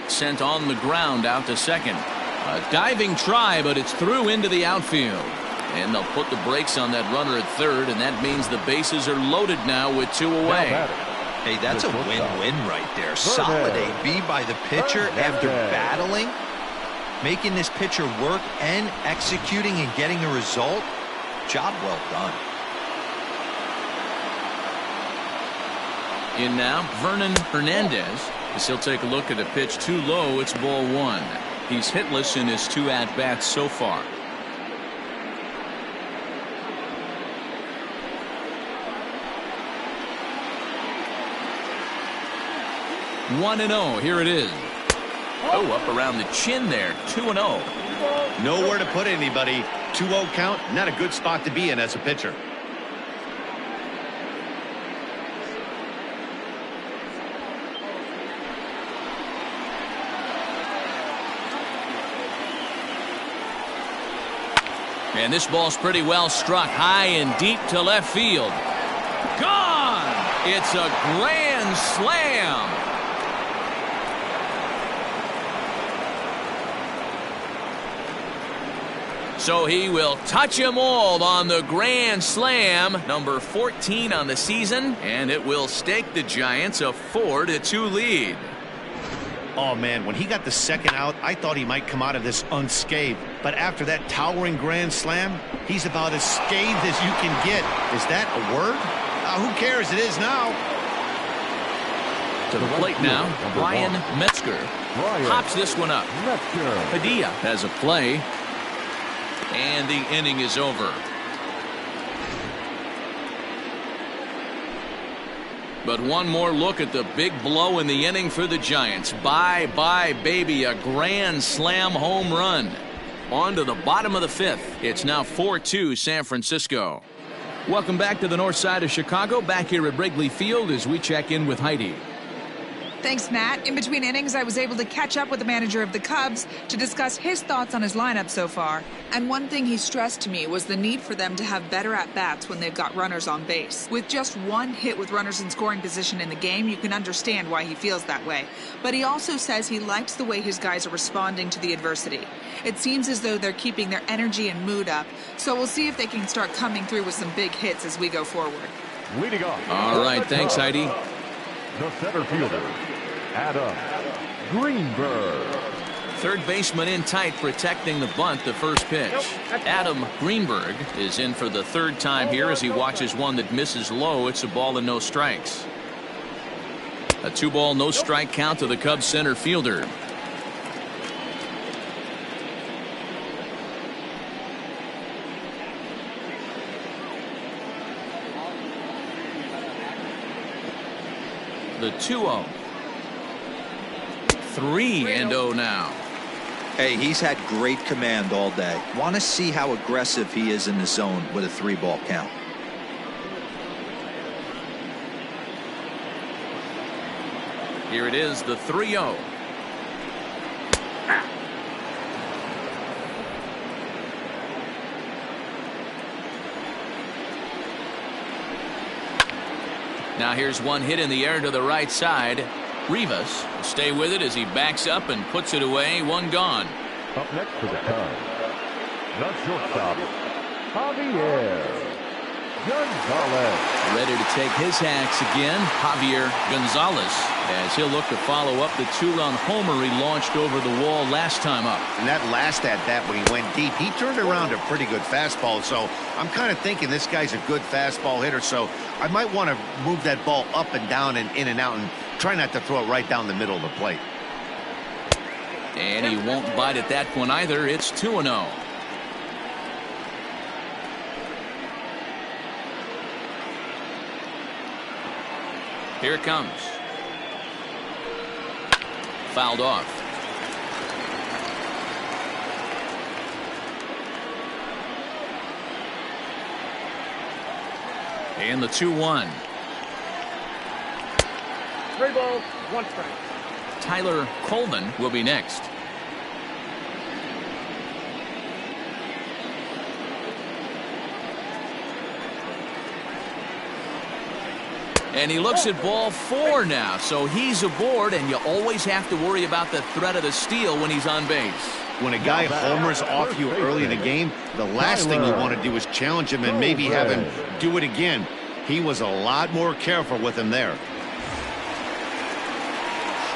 Sent on the ground out to second. A diving try, but it's through into the outfield. And they'll put the brakes on that runner at third, and that means the bases are loaded now with 2 away. Hey, that's a win-win right there. Solid AB by the pitcher after battling. Making this pitcher work and executing and getting a result. Job well done. In now, Vernon Hernandez. As he'll take a look at a pitch too low, it's ball 1. He's hitless in his 2 at-bats so far. 1-0. Here it is. Oh, up around the chin there. 2-0. Nowhere to put anybody. 2-0 count. Not a good spot to be in as a pitcher. And this ball's pretty well struck high and deep to left field. Gone! It's a grand slam. So he will touch them all on the grand slam, number 14 on the season, and it will stake the Giants a 4-2 lead. Oh, man, when he got the second out, I thought he might come out of this unscathed. But after that towering grand slam, he's about as scathed as you can get. Is that a word? Who cares? It is now. To the plate now, Brian Metzger pops this one up. Padilla has a play. And the inning is over. But one more look at the big blow in the inning for the Giants. Bye-bye, baby. A grand slam home run. On to the bottom of the 5th. It's now 4-2 San Francisco. Welcome back to the north side of Chicago. Back here at Wrigley Field as we check in with Heidi. Thanks, Matt. In between innings, I was able to catch up with the manager of the Cubs to discuss his thoughts on his lineup so far. And one thing he stressed to me was the need for them to have better at-bats when they've got runners on base. With just one hit with runners in scoring position in the game, you can understand why he feels that way. But he also says he likes the way his guys are responding to the adversity. It seems as though they're keeping their energy and mood up, so we'll see if they can start coming through with some big hits as we go forward. Leading off. All right, thanks, Heidi. The center fielder, Adam Greenberg. Third baseman in tight, protecting the bunt, the first pitch. Adam Greenberg is in for the third time here as he watches one that misses low. It's a ball and no strikes. A 2-ball, no strike count to the Cubs center fielder. The 2-0. 3-0 now. Hey, he's had great command all day. Want to see how aggressive he is in the zone with a 3-ball count. Here it is, the 3-0. Now here's one hit in the air to the right side. Rivas will stay with it as he backs up and puts it away. One gone. Up next for the Cubs, the shortstop, Javier Gonzalez. Ready to take his hacks again, Javier Gonzalez, as he'll look to follow up the 2-run homer he launched over the wall last time up. And that last at-bat when he went deep, he turned around a pretty good fastball. So I'm kind of thinking this guy's a good fastball hitter. So I might want to move that ball up and down and in and out and try not to throw it right down the middle of the plate. And he won't bite at that one either. It's 2-0. Here it comes. Fouled off. And the 2-1. 3 balls, 1 strike. Tyler Coleman will be next. And he looks at ball 4 now, so he's aboard, and you always have to worry about the threat of the steal when he's on base. When a guy homers off you early in the game, the last thing you want to do is challenge him and maybe have him do it again. He was a lot more careful with him there.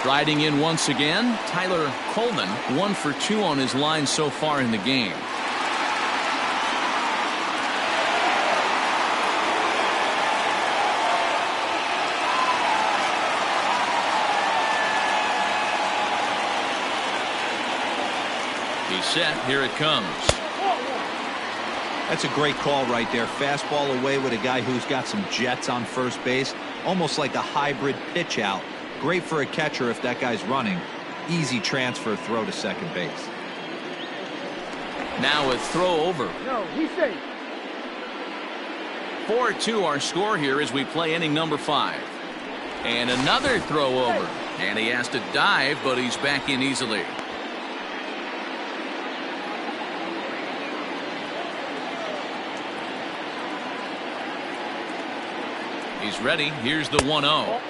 Striding in once again, Tyler Coleman, 1 for 2 on his line so far in the game. He's set. Here it comes. That's a great call right there. Fastball away with a guy who's got some jets on first base. Almost like a hybrid pitch out. Great for a catcher if that guy's running. Easy transfer throw to second base. Now a throw over. No, he's safe. 4-2 our score here as we play inning number 5. And another throw over. And he has to dive, but he's back in easily. He's ready. Here's the 1-0.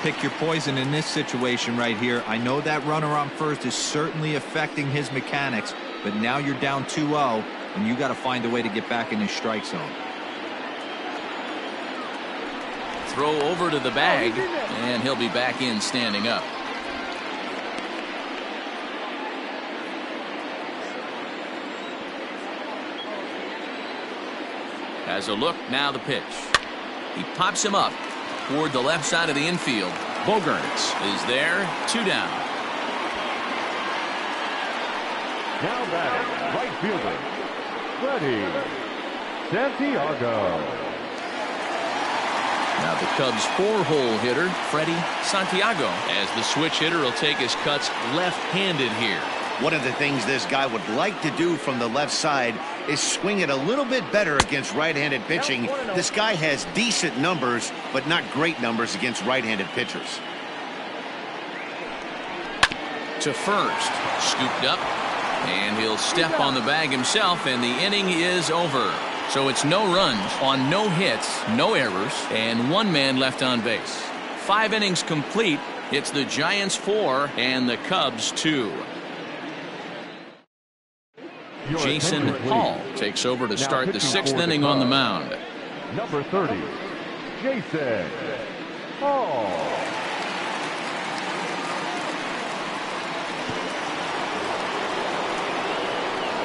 Pick your poison in this situation right here. I know that runner on first is certainly affecting his mechanics, but now you're down 2-0, and you got to find a way to get back in his strike zone. Throw over to the bag, and he'll be back in standing up. Has a look, now the pitch. He pops him up toward the left side of the infield. Bogaerts is there, 2 down. Now batting, right fielder, Freddie Santiago. Now the Cubs' 4-hole hitter, Freddie Santiago, as the switch hitter will take his cuts left-handed here. One of the things this guy would like to do from the left side is swing it a little bit better against right-handed pitching. This guy has decent numbers, but not great numbers against right-handed pitchers. to first. Scooped up. And he'll step on the bag himself, and the inning is over. So it's no runs on no hits, no errors, and 1 man left on base. 5 innings complete. It's the Giants 4 and the Cubs 2. Jason Hall takes over to start the 6th inning on the mound. Number 30, Jason Hall.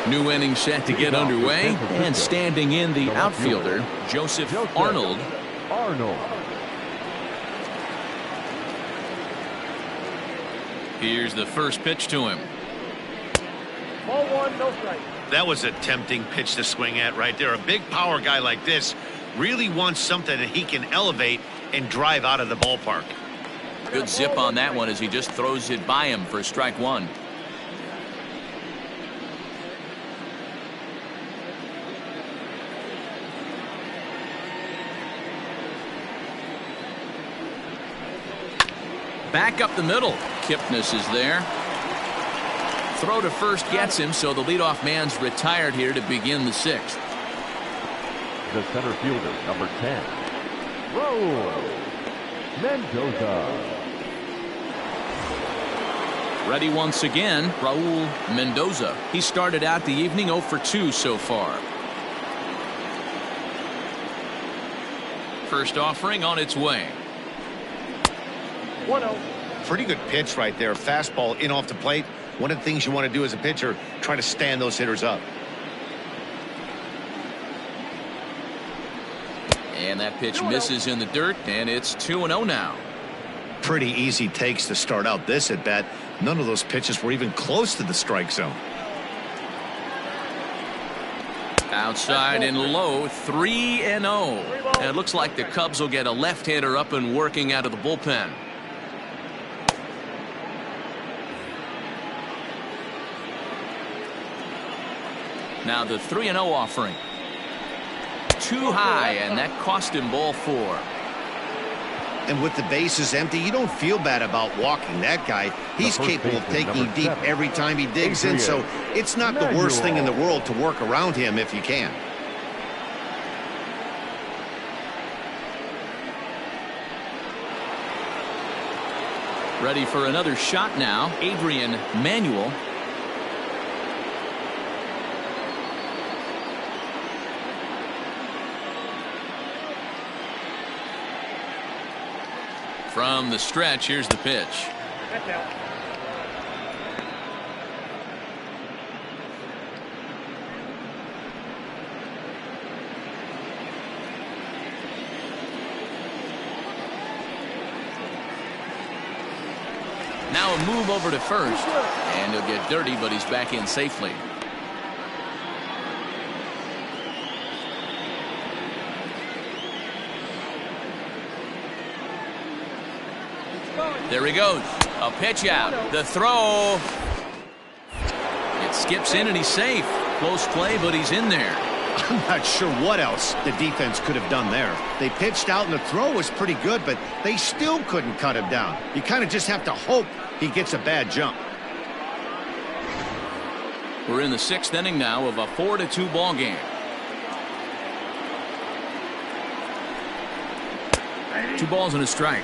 New inning set to get underway, and standing in the outfielder, Joseph Arnold. Here's the first pitch to him. Ball 1, no strike. That was a tempting pitch to swing at right there. A big power guy like this really wants something that he can elevate and drive out of the ballpark. Good zip on that one as he just throws it by him for strike 1. Back up the middle. Kipnis is there. Throw to first gets him, so the leadoff man's retired here to begin the 6th. The center fielder, number 10, Raul Mendoza. Ready once again, Raul Mendoza. He started out the evening 0 for 2 so far. First offering on its way. 1-0. Pretty good pitch right there. Fastball in off the plate. One of the things you want to do as a pitcher, try to stand those hitters up. And that pitch misses in the dirt, and it's 2-0 now. Pretty easy takes to start out this at bat. None of those pitches were even close to the strike zone. Outside and low, 3-0. And it looks like the Cubs will get a left-hander up and working out of the bullpen. Now the 3-0 offering. Too high, and that cost him ball 4. And with the bases empty, you don't feel bad about walking that guy. He's capable of taking deep every time he digs in, so it's not the worst thing in the world to work around him if you can. Ready for another shot now, Adrian Manuel. From the stretch, here's the pitch. That's out. Now a move over to first, and he'll get dirty, but he's back in safely. There he goes. A pitch out. The throw. It skips in and he's safe. Close play, but he's in there. I'm not sure what else the defense could have done there. They pitched out and the throw was pretty good, but they still couldn't cut him down. You kind of just have to hope he gets a bad jump. We're in the 6th inning now of a 4-2 ball game. Two balls and a strike.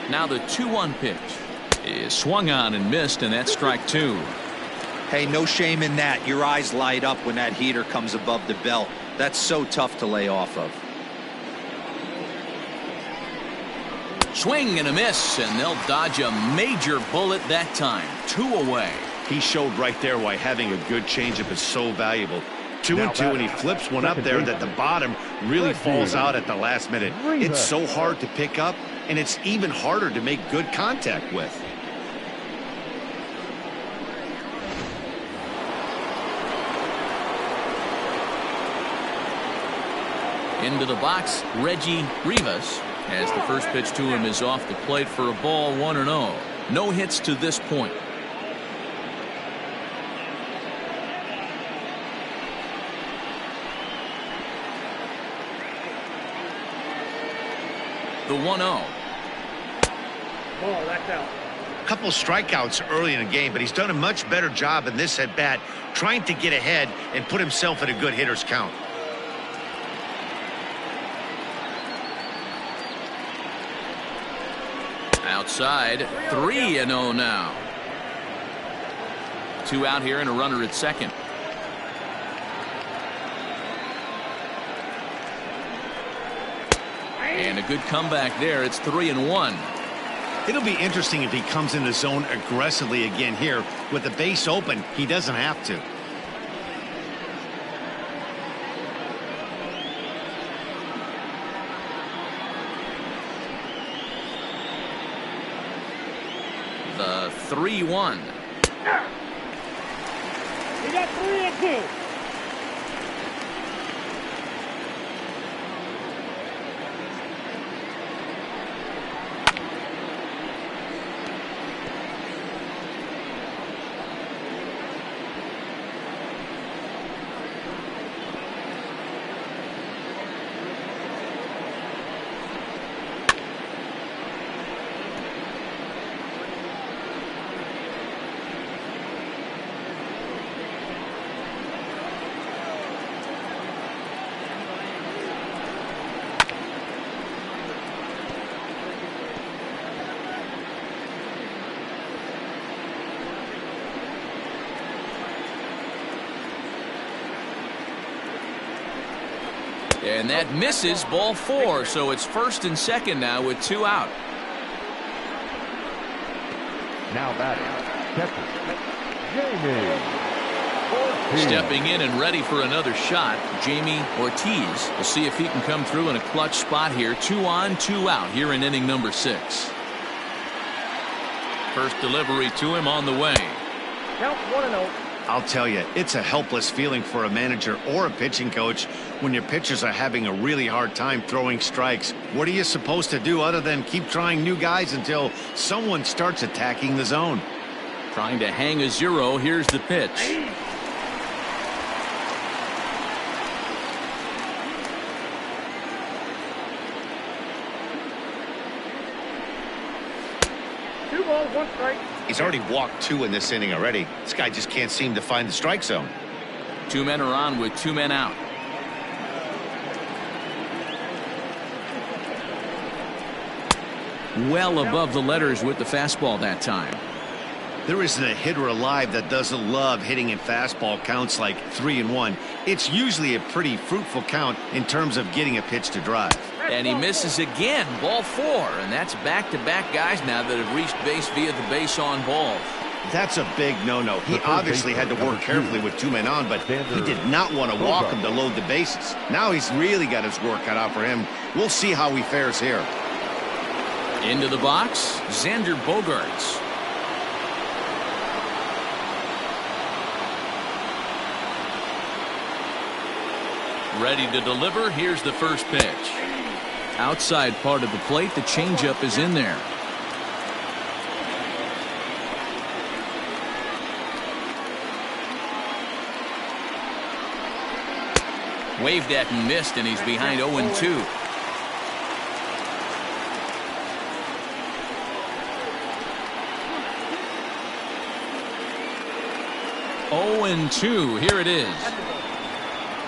Now the 2-1 pitch is swung on and missed, and that's strike 2. Hey, no shame in that. Your eyes light up when that heater comes above the belt. That's so tough to lay off of. Swing and a miss, and they'll dodge a major bullet that time. 2 away. He showed right there why having a good changeup is so valuable. 2-2, and he flips one up there that the bottom really falls out at the last minute. It's so hard to pick up, and it's even harder to make good contact with. Into the box, Reggie Rivas, as the first pitch to him is off the plate for a ball, 1-0. No hits to this point. The 1-0. Ball, that's out. Couple strikeouts early in the game, but he's done a much better job in this at bat trying to get ahead and put himself at a good hitter's count. Outside, 3-0 now. 2 out here and a runner at second. And a good comeback there. It's 3-1. It'll be interesting if he comes in the zone aggressively again here. With the base open, he doesn't have to. The 3-1. We got 3-2. And that misses, ball 4. So it's first and second now with 2 out. Now batting, catcher, Jamie Ortiz. Stepping in and ready for another shot, Jamie Ortiz. We'll see if he can come through in a clutch spot here. 2 on, 2 out here in inning number 6. First delivery to him on the way. Count 1-0. I'll tell you, it's a helpless feeling for a manager or a pitching coach when your pitchers are having a really hard time throwing strikes. What are you supposed to do other than keep trying new guys until someone starts attacking the zone? Trying to hang a 0. Here's the pitch. Two balls, 1 strike. He's already walked 2 in this inning already. This guy just can't seem to find the strike zone. 2 men are on with 2 men out. Well above the letters with the fastball that time. There isn't a hitter alive that doesn't love hitting in fastball counts like 3-1. It's usually a pretty fruitful count in terms of getting a pitch to drive. And he misses again, ball 4. And that's back-to-back guys now that have reached base via the base on balls. That's a big no-no. He obviously had to work carefully with 2 men on, but he did not want to walk him to load the bases. Now he's really got his work cut out for him. We'll see how he fares here. Into the box, Xander Bogaerts. Ready to deliver. Here's the first pitch. Outside part of the plate, the changeup is in there. Waved at and missed, and he's behind 0-2. Here it is.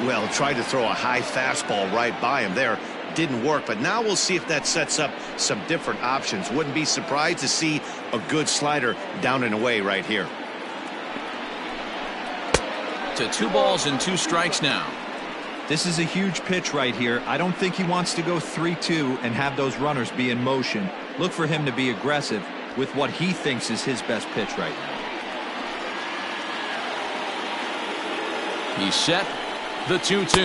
Well, tried to throw a high fastball right by him there. Didn't work, but now we'll see if that sets up some different options. Wouldn't be surprised to see a good slider down and away right here. To 2 balls and 2 strikes now. This is a huge pitch right here. I don't think he wants to go 3-2 and have those runners be in motion. Look for him to be aggressive with what he thinks is his best pitch right now. He's set. The 2-2.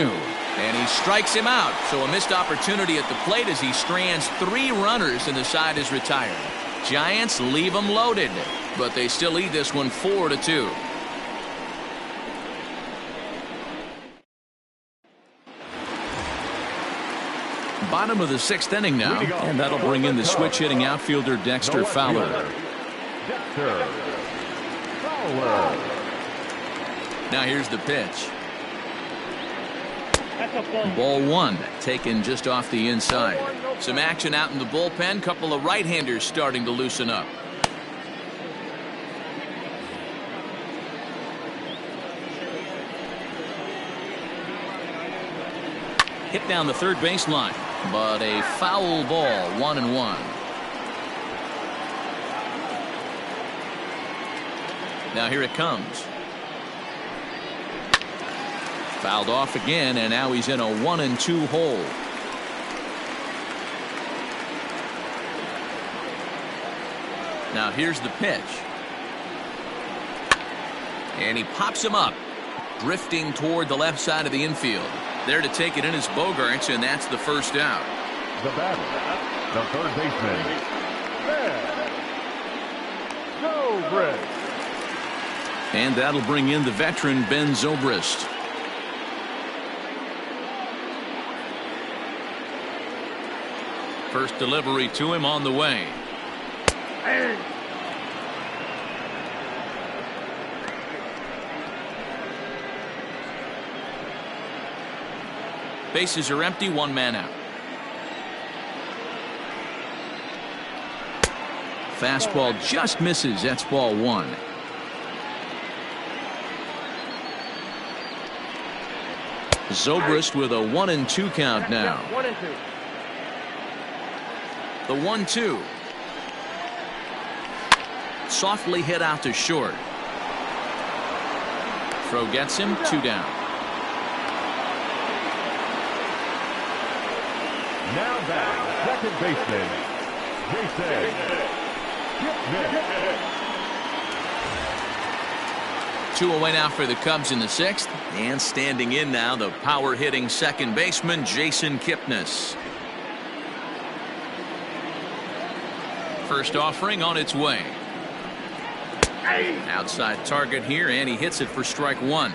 And he strikes him out. So a missed opportunity at the plate as he strands 3 runners and the side is retired. Giants leave them loaded, but they still lead this one 4-2. Bottom of the 6th inning now, and that'll bring in the switch hitting outfielder Dexter Fowler. Dexter Fowler. Now here's the pitch. That's a ball. Ball 1 taken just off the inside. 1, no Some action out in the bullpen. Couple of right-handers starting to loosen up. Hit down the third baseline, but a foul ball, 1-1. Now here it comes. Fouled off again, and now he's in a 1-2 hole. Now here's the pitch. And he pops him up, drifting toward the left side of the infield. There to take it in is Bogarts, and that's the first out. The batter, the third baseman, Zobrist. And that'll bring in the veteran Ben Zobrist. First delivery to him on the way. Bases are empty, one man out. Fastball just misses. That's ball one. Zobrist with a 1-2 count now. 1-2. The 1-2. Softly hit out to short. Throw gets him, 2 down. Now back, second baseman, Jason Kipnis. 2 away now for the Cubs in the 6th. And standing in now, the power-hitting second baseman, Jason Kipnis. First offering on its way. Outside target here, and he hits it for strike 1.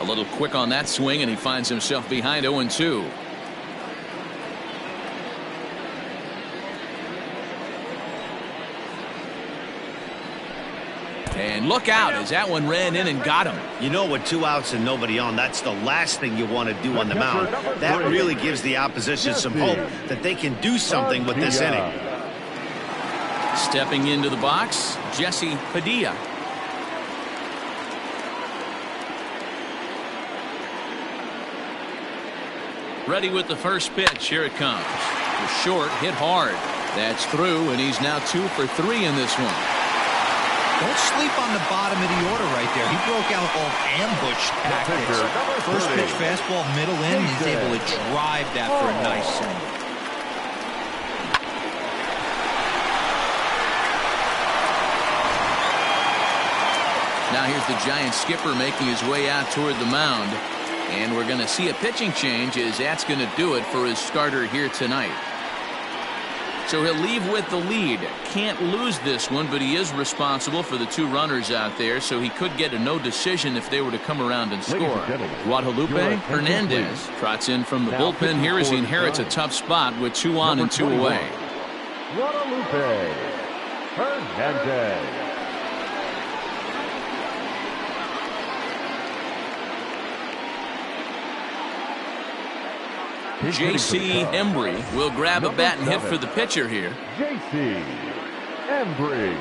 A little quick on that swing, and he finds himself behind 0-2. And look out as that one ran in and got him. You know, with 2 outs and nobody on, that's the last thing you want to do on the mound. That really gives the opposition some hope that they can do something with this inning. Stepping into the box, Jesse Padilla. Ready with the first pitch. Here it comes. The short hit hard. That's through, and he's now 2 for 3 in this one. Don't sleep on the bottom of the order right there. He broke out all ambush tactics. First pitch fastball, middle in. He's able to drive that for a nice single. Now here's the Giants skipper making his way out toward the mound. And we're going to see a pitching change as that's going to do it for his starter here tonight. So he'll leave with the lead. Can't lose this one, but he is responsible for the 2 runners out there, so he could get a no decision if they were to come around and score. Guadalupe Hernandez trots in from the bullpen here as he inherits a tough spot with 2 on and 2 away. Guadalupe Hernandez. J.C. Embry will grab a bat and hit for the pitcher here. J.C. Embry.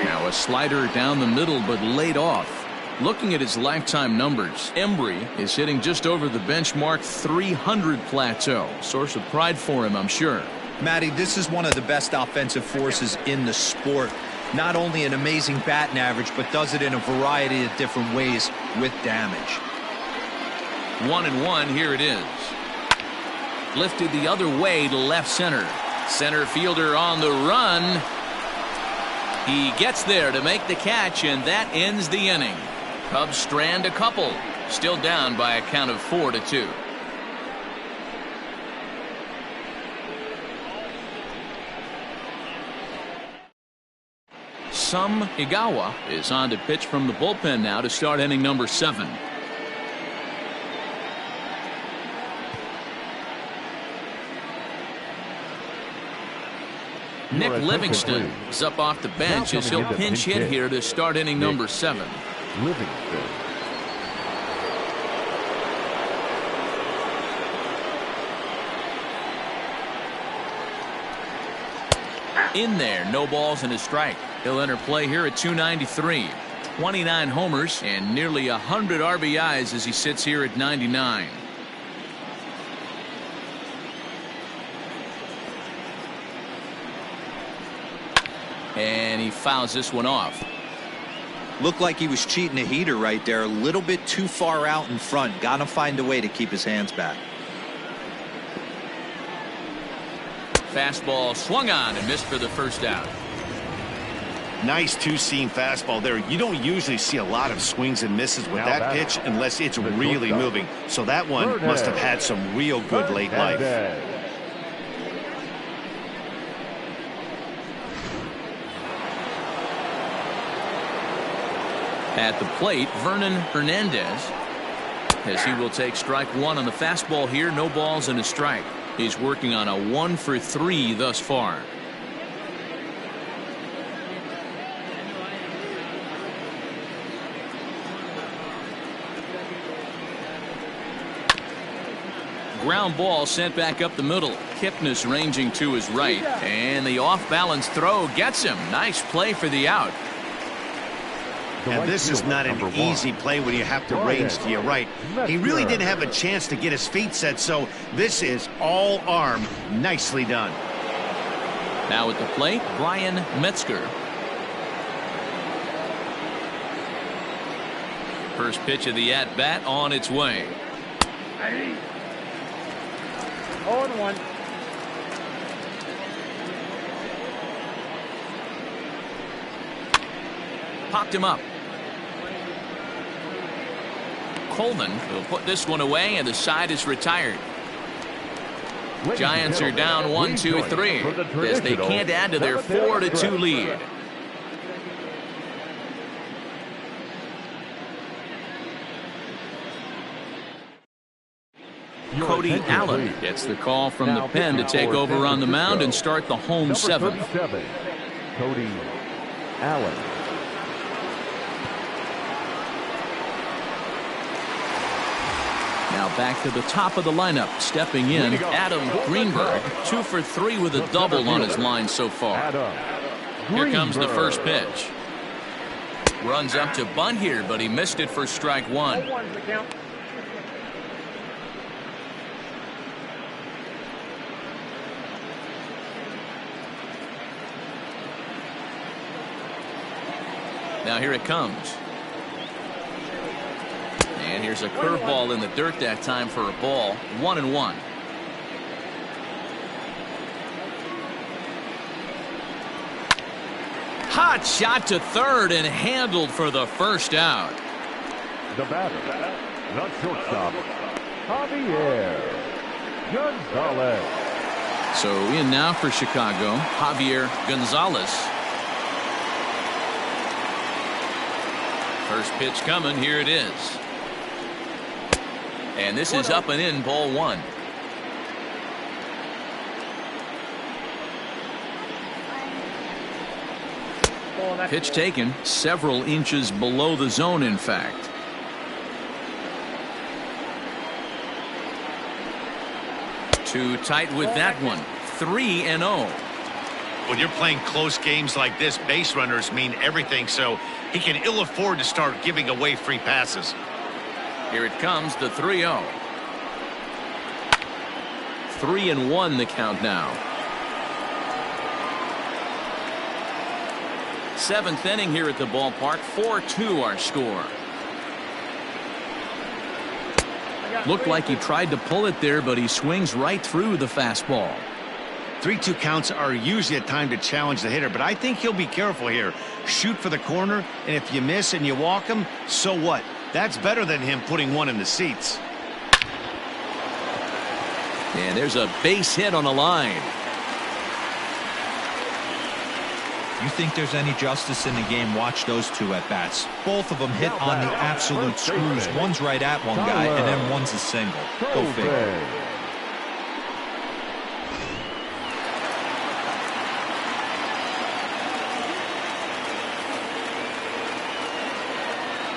Now a slider down the middle, but laid off. Looking at his lifetime numbers, Embry is hitting just over the benchmark 300 plateau. Source of pride for him, I'm sure. Matty, this is one of the best offensive forces in the sport. Not only an amazing batting average, but does it in a variety of different ways with damage. 1-1, here it is. Lifted the other way to left center. Center fielder on the run. He gets there to make the catch, and that ends the inning. Cubs strand a couple. Still down by a count of 4-2. Sam Higawa is on to pitch from the bullpen now to start inning number 7. Nick Livingston is up off the bench as he'll pinch hit here to start inning number 7. Livingston. In there, no balls and a strike. He'll enter play here at 293. 29 homers and nearly 100 RBIs as he sits here at 99. And he fouls this one off. Looked like he was cheating a heater right there. A little bit too far out in front. Got to find a way to keep his hands back. Fastball swung on and missed for the first out. Nice two-seam fastball there. You don't usually see a lot of swings and misses with that pitch unless it's really moving. So that one must have had some real good late life. At the plate, Vernon Hernandez, as he will take strike 1 on the fastball here. No balls and a strike. He's working on a 1 for 3 thus far. Ground ball sent back up the middle. Kipnis ranging to his right, and the off-balance throw gets him. Nice play for the out. And this is not an easy play when you have to range to your right. He really didn't have a chance to get his feet set, so this is all arm. Nicely done. Now at the plate, Brian Metzger. First pitch of the at-bat on its way. 0-1. Popped him up. Coleman will put this one away, and the side is retired. Giants are down 1-2-3 as they can't add to their 4-2 lead. Cody Allen gets the call from the pen to take over on the mound and start the home 7th. Cody Allen. Now back to the top of the lineup. Stepping in, Adam Greenberg. 2 for 3 with a double on his line so far. Here comes the first pitch. Runs up to bunt here, but he missed it for strike 1. Now here it comes. And here's a curveball in the dirt that time for a ball. 1-1. Hot shot to third and handled for the first out. The batter, the shortstop, Javier Gonzalez. So in now for Chicago, Javier Gonzalez. First pitch coming. Here it is. And this is up and in, ball 1. Pitch taken several inches below the zone, in fact. Too tight with that one. 3-0. When you're playing close games like this, base runners mean everything, so he can ill afford to start giving away free passes. Here it comes, the 3-0. 3-1 the count now. 7th inning here at the ballpark. 4-2 our score. Looked like he tried to pull it there, but he swings right through the fastball. 3-2 counts are usually a time to challenge the hitter, but I think he'll be careful here. Shoot for the corner, and if you miss and you walk him, so what? That's better than him putting one in the seats. And there's a base hit on the line. You think there's any justice in the game? Watch those two at bats. Both of them hit on the absolute screws. One's right at one guy, and then one's a single. Go figure.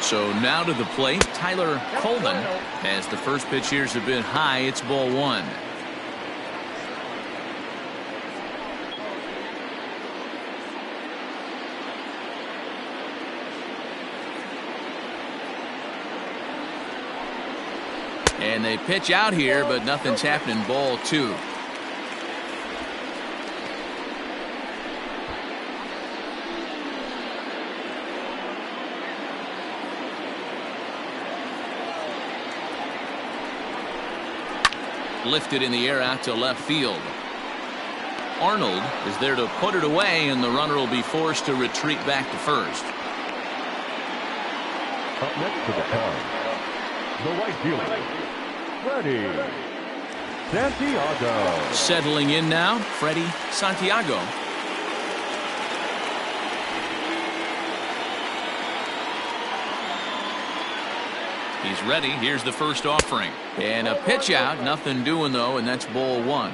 So now to the plate, Tyler Coleman. As the first pitch here's a bit high, it's ball one. And they pitch out here, but nothing's happening. Ball two. Lifted in the air out to left field. Arnold is there to put it away, and the runner will be forced to retreat back to first. Up next to the Cubs, the right fielder, Freddie Santiago. Settling in now, Freddie Santiago. He's ready. Here's the first offering. And a pitch out. Nothing doing, though, and that's ball one.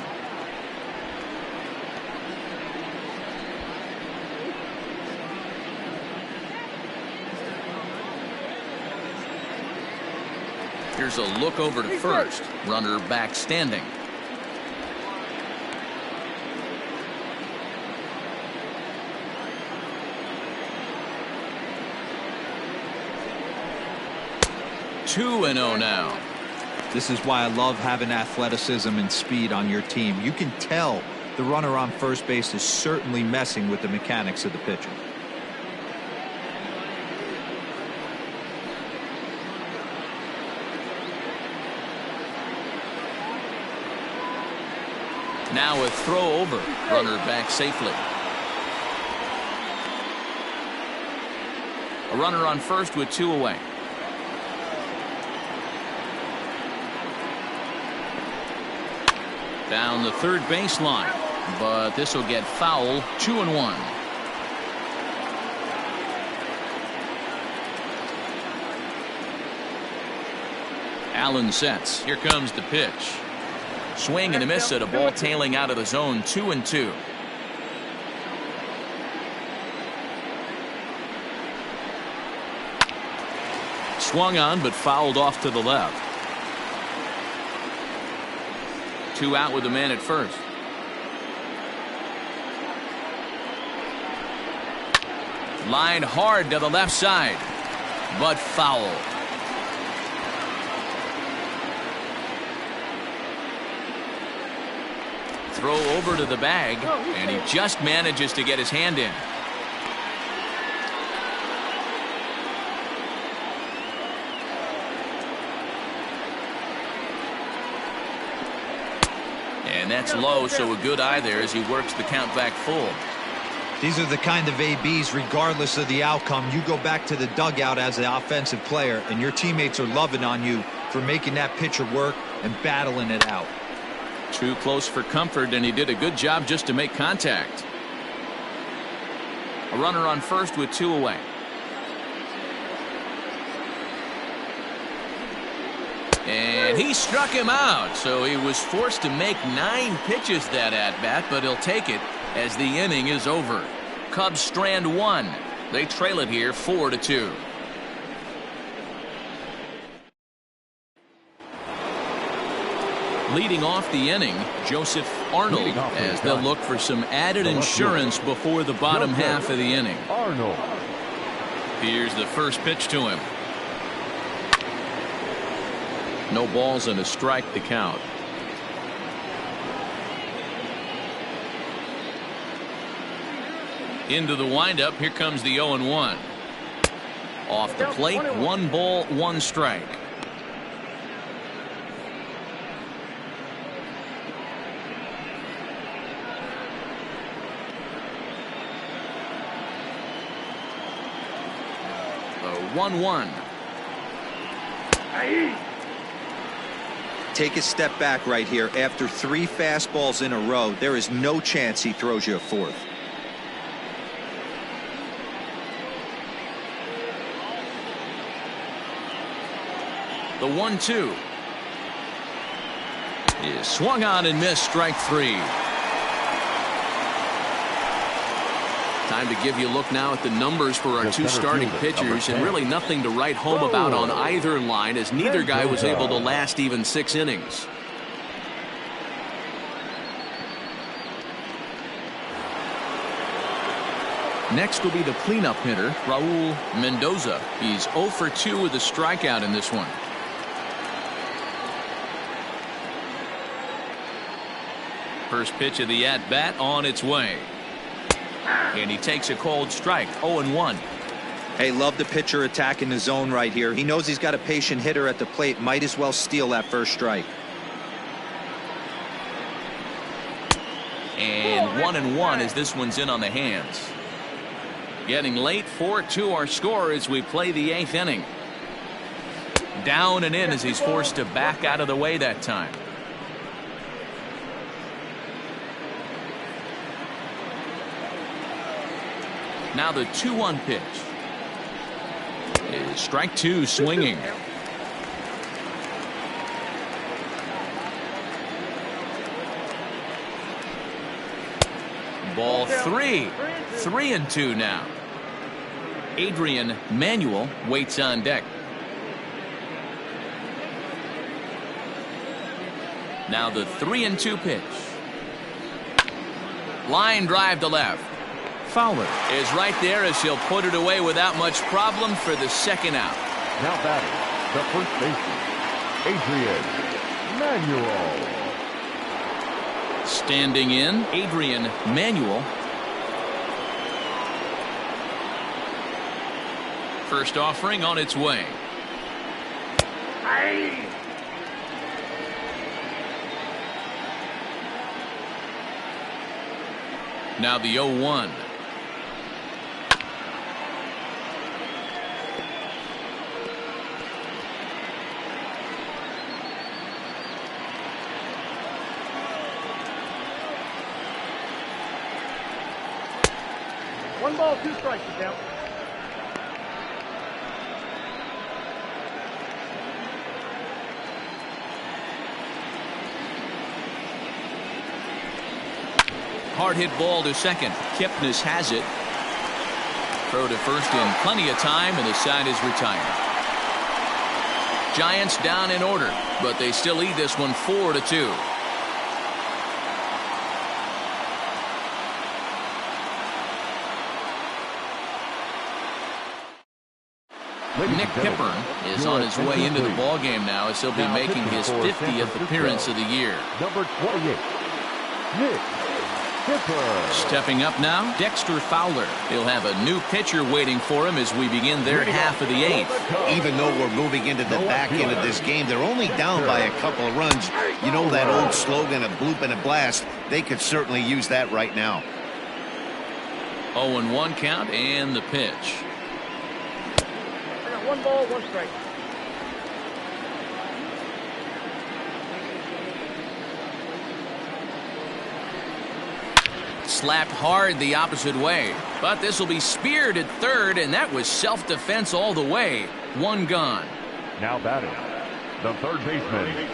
Here's a look over to first. Runner back standing. Two and 0 now. This is why I love having athleticism and speed on your team. You can tell the runner on first base is certainly messing with the mechanics of the pitcher. Now a throw over. Runner back safely. A runner on first with two away. Down the third baseline, but this will get foul. 2-1. Allen sets. Here comes the pitch. Swing and a miss at a ball tailing out of the zone. 2-2. Swung on but fouled off to the left. Two out with the man at first. Line hard to the left side, but foul. Throw over to the bag, and he just manages to get his hand in. And that's low, so a good eye there as he works the count back full. These are the kind of ABs, regardless of the outcome, you go back to the dugout as an offensive player, and your teammates are loving on you for making that pitcher work and battling it out. Too close for comfort, and he did a good job just to make contact. A runner on first with two away. And he struck him out, so he was forced to make 9 pitches that at-bat, but he'll take it as the inning is over. Cubs strand one. They trail it here 4-2. Leading off the inning, Joseph Arnold, as they'll look for some added insurance before the bottom half of the inning. Arnold. Here's the first pitch to him. No balls and a strike to count. Into the windup. Here comes the 0-1. Off the plate, 1 ball, 1 strike. The 1-1. Take a step back right here. After 3 fastballs in a row, there is no chance he throws you a fourth. The 1-2 is swung on and missed. Strike 3. Time to give you a look now at the numbers for our two starting pitchers, and really nothing to write home about on either line, as neither guy was able to last even 6 innings. Next will be the cleanup hitter, Raul Mendoza. He's 0 for 2 with a strikeout in this one. First pitch of the at-bat on its way. And he takes a cold strike, 0-1. Hey, love the pitcher attacking the zone right here. He knows he's got a patient hitter at the plate. Might as well steal that first strike. And 1-1 as this one's in on the hands. Getting late, 4-2 our score as we play the 8th inning. Down and in as he's forced to back out of the way that time. Now the 2-1 pitch. Is strike 2 swinging. Ball 3. 3-2 now. Adrian Manuel waits on deck. Now the 3-2 pitch. Line drive to left. Fowler is right there as he'll put it away without much problem for the second out. Now batting, the first baseman, Adrian Manuel. Standing in, Adrian Manuel. First offering on its way. Now the 0-1. One ball, 2 strikes, the count. Hard hit ball to second. Kipnis has it. Throw to first in plenty of time, and the side is retired. Giants down in order, but they still lead this one 4-2. Nick Pippern is on his way into the ballgame now, as he'll be making his 50th appearance of the year. Number 28, Nick Pippern. Stepping up now, Dexter Fowler. He'll have a new pitcher waiting for him as we begin their half of the 8th. Even though we're moving into the back end of this game, they're only down by a couple of runs. You know that old slogan, a bloop and a blast. They could certainly use that right now. 0-1 count and the pitch. I got 1 ball, 1 strike. Slapped hard the opposite way, but this will be speared at third, and that was self-defense all the way. 1 gone. Now batting, the third baseman,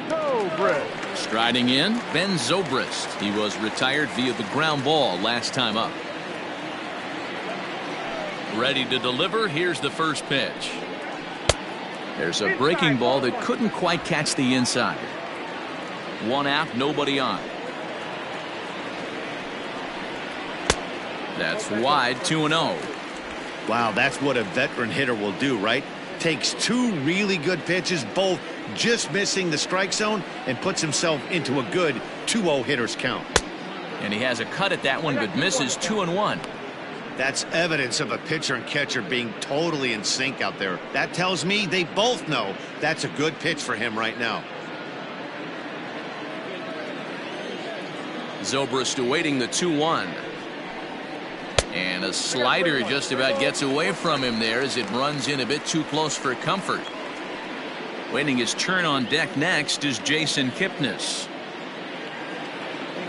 Zobrist. Striding in, Ben Zobrist. He was retired via the ground ball last time up. Ready to deliver. Here's the first pitch. There's a breaking ball that couldn't quite catch the inside. 1 out, nobody on. That's wide, 2-0. Wow, that's what a veteran hitter will do, right? Takes 2 really good pitches, both just missing the strike zone, and puts himself into a good 2-0 hitter's count. And he has a cut at that one, but misses 2-1. That's evidence of a pitcher and catcher being totally in sync out there. That tells me they both know that's a good pitch for him right now. Zobrist awaiting the 2-1. And a slider just about gets away from him there as it runs in a bit too close for comfort. Waiting his turn on deck next is Jason Kipnis.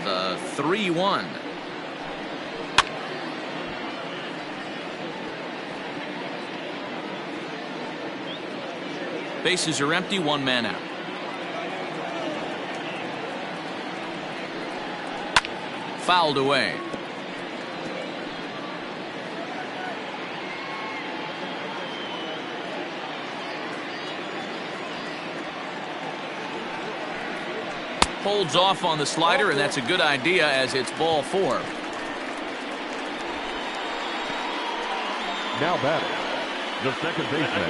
The 3-1. Bases are empty, 1 man out. fouled away. Holds off on the slider, and that's a good idea as it's ball 4. Now batting, the second baseman,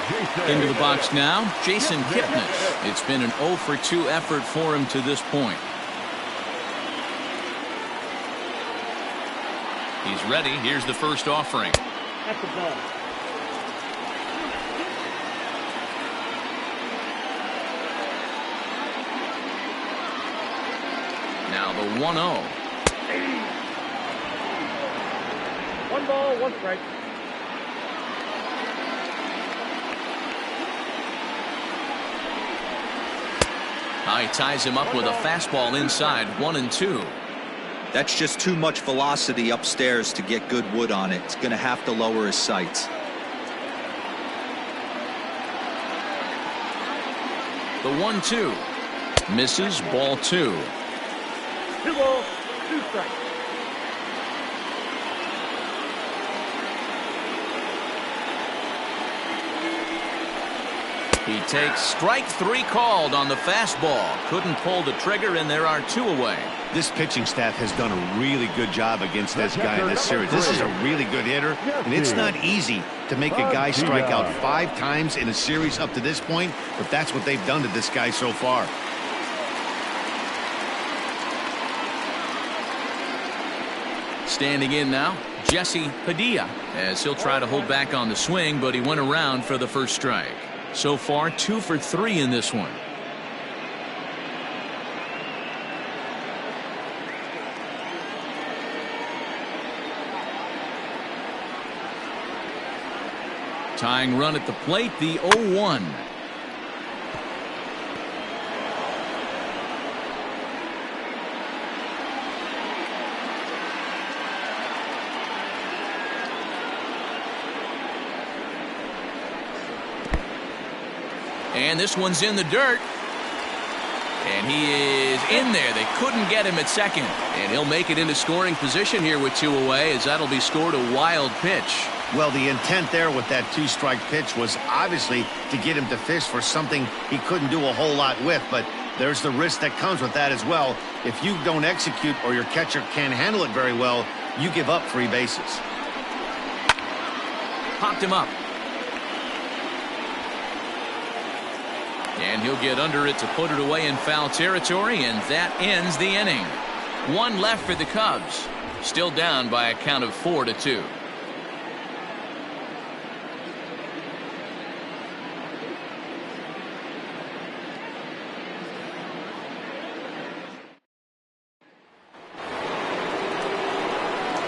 Jason. Into the box now, Jason Kipnis. It's been an 0 for 2 effort for him to this point. He's ready. Here's the first offering. That's the ball. Now the 1-0. 1 ball, 1 strike. He ties him up with a fastball inside, 1-2. That's just too much velocity upstairs to get good wood on it. It's going to have to lower his sights. The 1-2 misses, ball 2. 2 balls, 2 strikes. He takes strike 3 called on the fastball. Couldn't pull the trigger, and there are 2 away. This pitching staff has done a really good job against this guy in this series. This is a really good hitter, and it's not easy to make a guy strike out 5 times in a series up to this point, but that's what they've done to this guy so far. Standing in now, Jesse Padilla, as he'll try to hold back on the swing, but he went around for the first strike. So far, 2 for 3 in this one. Tying run at the plate, the 0-1. And this one's in the dirt. And he is in there. They couldn't get him at second. And he'll make it into scoring position here with 2 away, as that'll be scored a wild pitch. Well, the intent there with that 2-strike pitch was obviously to get him to fish for something he couldn't do a whole lot with, but there's the risk that comes with that as well. If you don't execute or your catcher can't handle it very well, you give up 3 bases. Popped him up. And he'll get under it to put it away in foul territory, and that ends the inning. 1 left for the Cubs. Still down by a count of 4-2.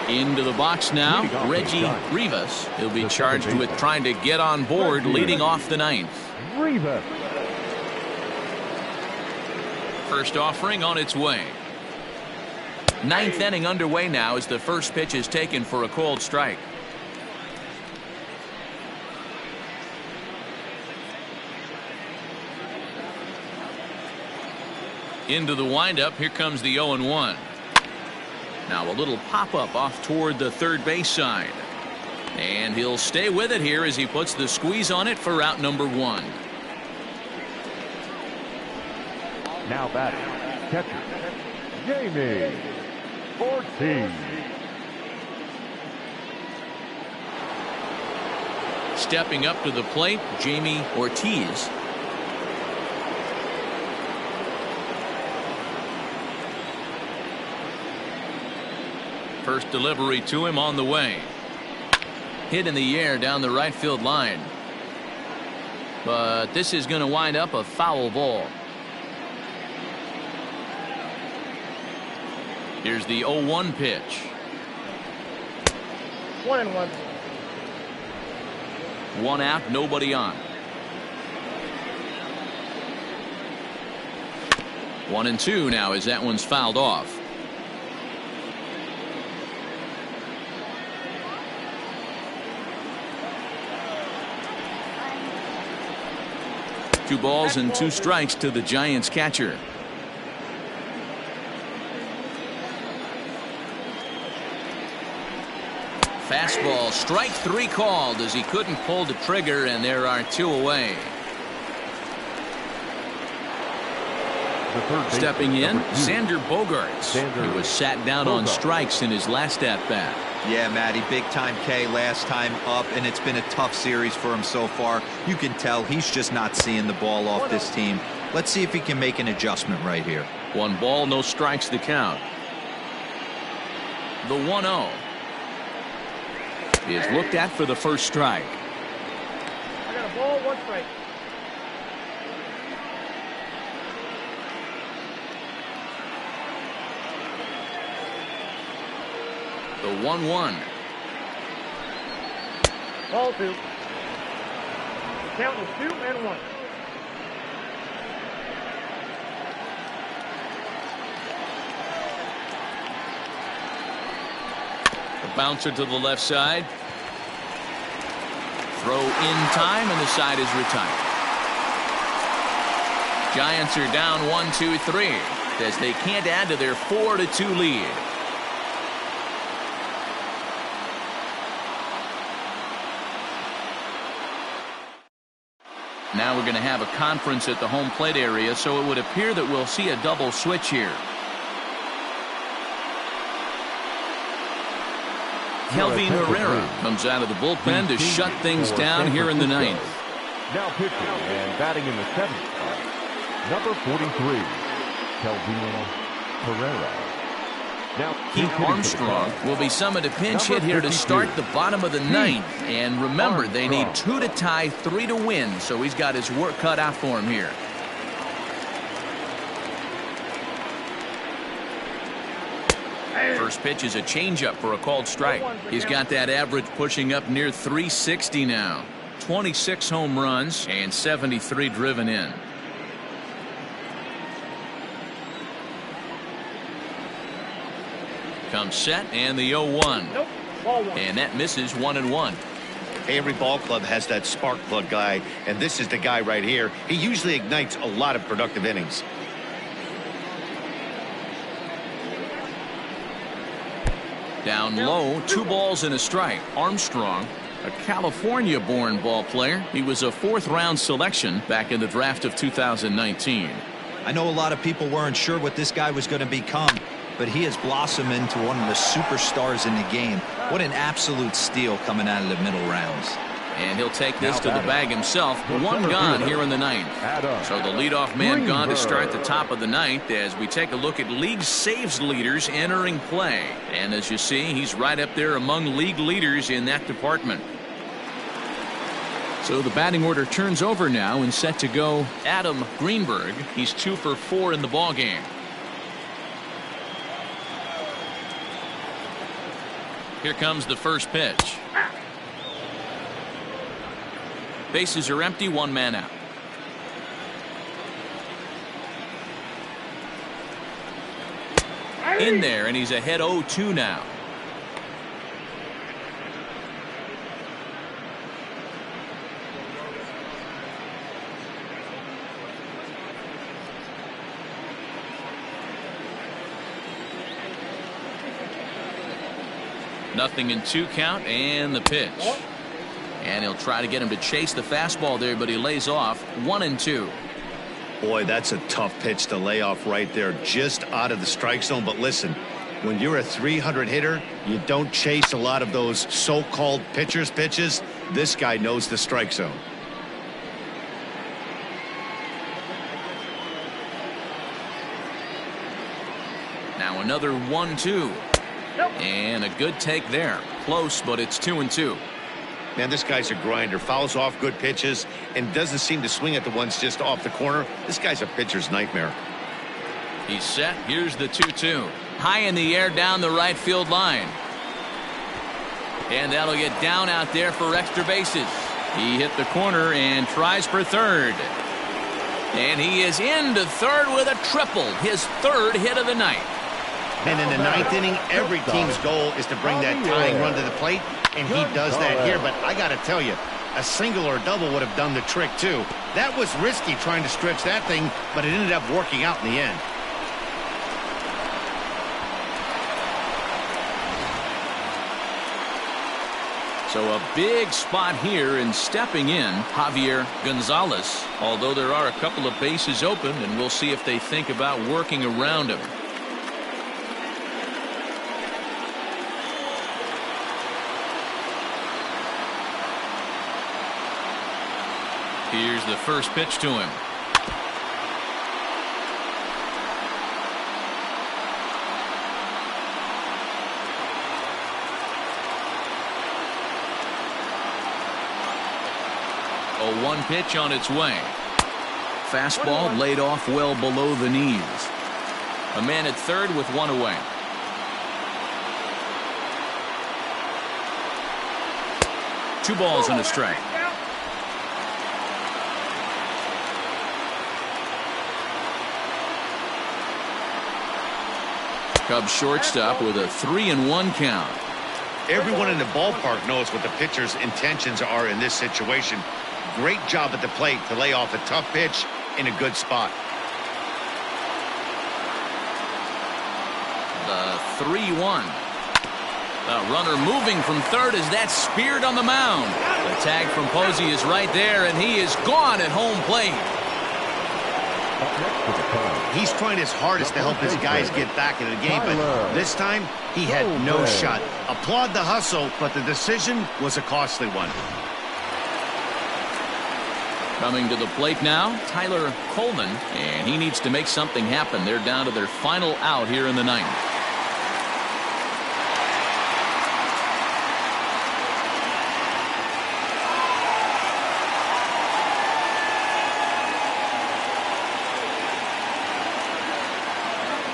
Into the box now, Reggie Rivas. He'll be charged with trying to get on board, leading off the 9th. Rivas. First offering on its way. 9th inning underway now as the first pitch is taken for a called strike. Into the windup. Here comes the 0-1. Now a little pop-up off toward the third base side. And he'll stay with it here as he puts the squeeze on it for out number 1. Now batting, catcher, Jamie Ortiz. Stepping up to the plate, Jamie Ortiz. First delivery to him on the way. Hit in the air down the right field line. But this is going to wind up a foul ball. Here's the 0-1 pitch. 1-1. 1 out, nobody on. 1-2 now as that one's fouled off. Two balls and 2 strikes to the Giants catcher. Fastball, strike 3 called as he couldn't pull the trigger, and there are 2 away. Stepping in, Xander Bogaerts. He was sat down on strikes in his last at-bat. Yeah, Matty, big-time K last time up, and it's been a tough series for him so far. You can tell he's just not seeing the ball off this team. Let's see if he can make an adjustment right here. 1 ball, no strikes to count. The 1-0 is looked at for the first strike. I got a ball, 1 strike. The 1-1. Ball 2. Count is 2 and 1. The bouncer to the left side. Throw in time, and the side is retired. Giants are down 1-2-3 as they can't add to their 4-2 lead. Now we're going to have a conference at the home plate area, so it would appear that we'll see a double switch here. Kelvin Herrera comes out of the bullpen to shut things down here in the 9th. Now pitching and batting in the 7th, number 43, Kelvin Herrera. Now Keith Armstrong will be summoned to pinch hit here to start the bottom of the 9th. And remember, they need 2 to tie, 3 to win, so he's got his work cut out for him here. First pitch is a changeup for a called strike. He's got that average pushing up near 360 now. 26 home runs and 73 driven in. Comes set, and the 0-1. Nope. Ball 1. And that misses 1-1. Every ball club has that spark plug guy, and this is the guy right here. He usually ignites a lot of productive innings. Down low, 2 balls and a strike. Armstrong, a California-born ball player. He was a 4th-round selection back in the draft of 2019. I know a lot of people weren't sure what this guy was going to become, but he has blossomed into one of the superstars in the game. What an absolute steal coming out of the middle rounds. And he'll take this to the bag himself. 1 gone here in the 9th. So the leadoff man gone to start the top of the 9th as we take a look at league saves leaders entering play. And as you see, he's right up there among league leaders in that department. So the batting order turns over now and set to go Adam Greenberg. He's 2 for 4 in the ballgame. Here comes the first pitch. Bases are empty, 1 man out. In there, and he's ahead 0-2 now. Nothing in 2 count, and the pitch. And he'll try to get him to chase the fastball there, but he lays off. 1-2. Boy, that's a tough pitch to lay off right there, just out of the strike zone. But listen, when you're a 300 hitter, you don't chase a lot of those so-called pitcher's pitches. This guy knows the strike zone. Now another 1-2. And a good take there. Close, but it's 2-2. Man, this guy's a grinder. Fouls off good pitches and doesn't seem to swing at the ones just off the corner. This guy's a pitcher's nightmare. He's set. Here's the 2-2. High in the air down the right field line. And that'll get down out there for extra bases. He hit the corner and tries for third. And he is into third with a triple. His 3rd hit of the night. And in the 9th inning, every team's goal is to bring that tying run to the plate, and he does that here. But I got to tell you, a single or a double would have done the trick, too. That was risky trying to stretch that thing, but it ended up working out in the end. So a big spot here, and stepping in, Javier Gonzalez. Although there are a couple of bases open, and we'll see if they think about working around him. Here's the first pitch to him. A 1 pitch on its way. Fastball laid off well below the knees. A man at third with 1 away. Two balls and a strike. Cubs shortstop with a 3-1 count. Everyone in the ballpark knows what the pitcher's intentions are in this situation. Great job at the plate to lay off a tough pitch in a good spot. The 3-1. The runner moving from third as that's speared on the mound. The tag from Posey is right there, and he is gone at home plate. He's trying his hardest to help his guys get back into the game, but this time he had no shot. Applaud the hustle, but the decision was a costly one. Coming to the plate now, Tyler Coleman, and he needs to make something happen. They're down to their final out here in the ninth.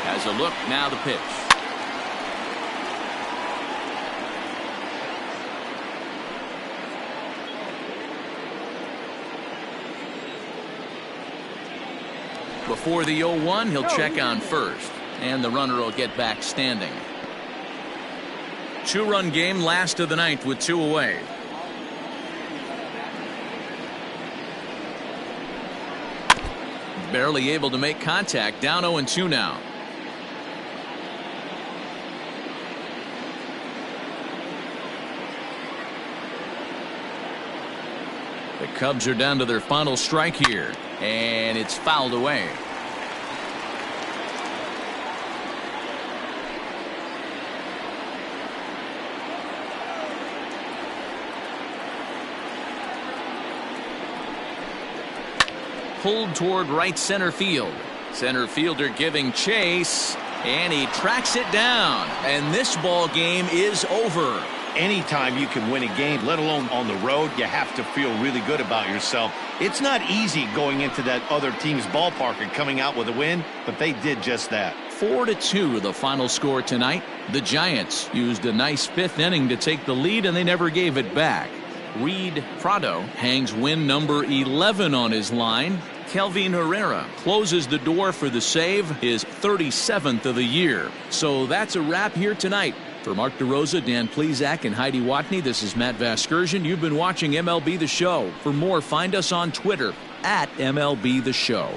Has a look, now the pitch. Before the 0-1, he'll check on first, and the runner will get back standing. 2-run game, last of the ninth with 2 away. Barely able to make contact, down 0-2 now. The Cubs are down to their final strike here, and it's fouled away. Pulled toward right center field. Center fielder giving chase, and he tracks it down, and this ball game is over. Anytime you can win a game, let alone on the road, you have to feel really good about yourself. It's not easy going into that other team's ballpark and coming out with a win, but they did just that. 4-2 the final score tonight. The Giants used a nice 5th inning to take the lead, and they never gave it back. Reed Prado hangs win number 11 on his line. Kelvin Herrera closes the door for the save, his 37th of the year. So that's a wrap here tonight. For Mark DeRosa, Dan Plesac, and Heidi Watney, this is Matt Vasgersian. You've been watching MLB The Show. For more, find us on Twitter @MLB The Show.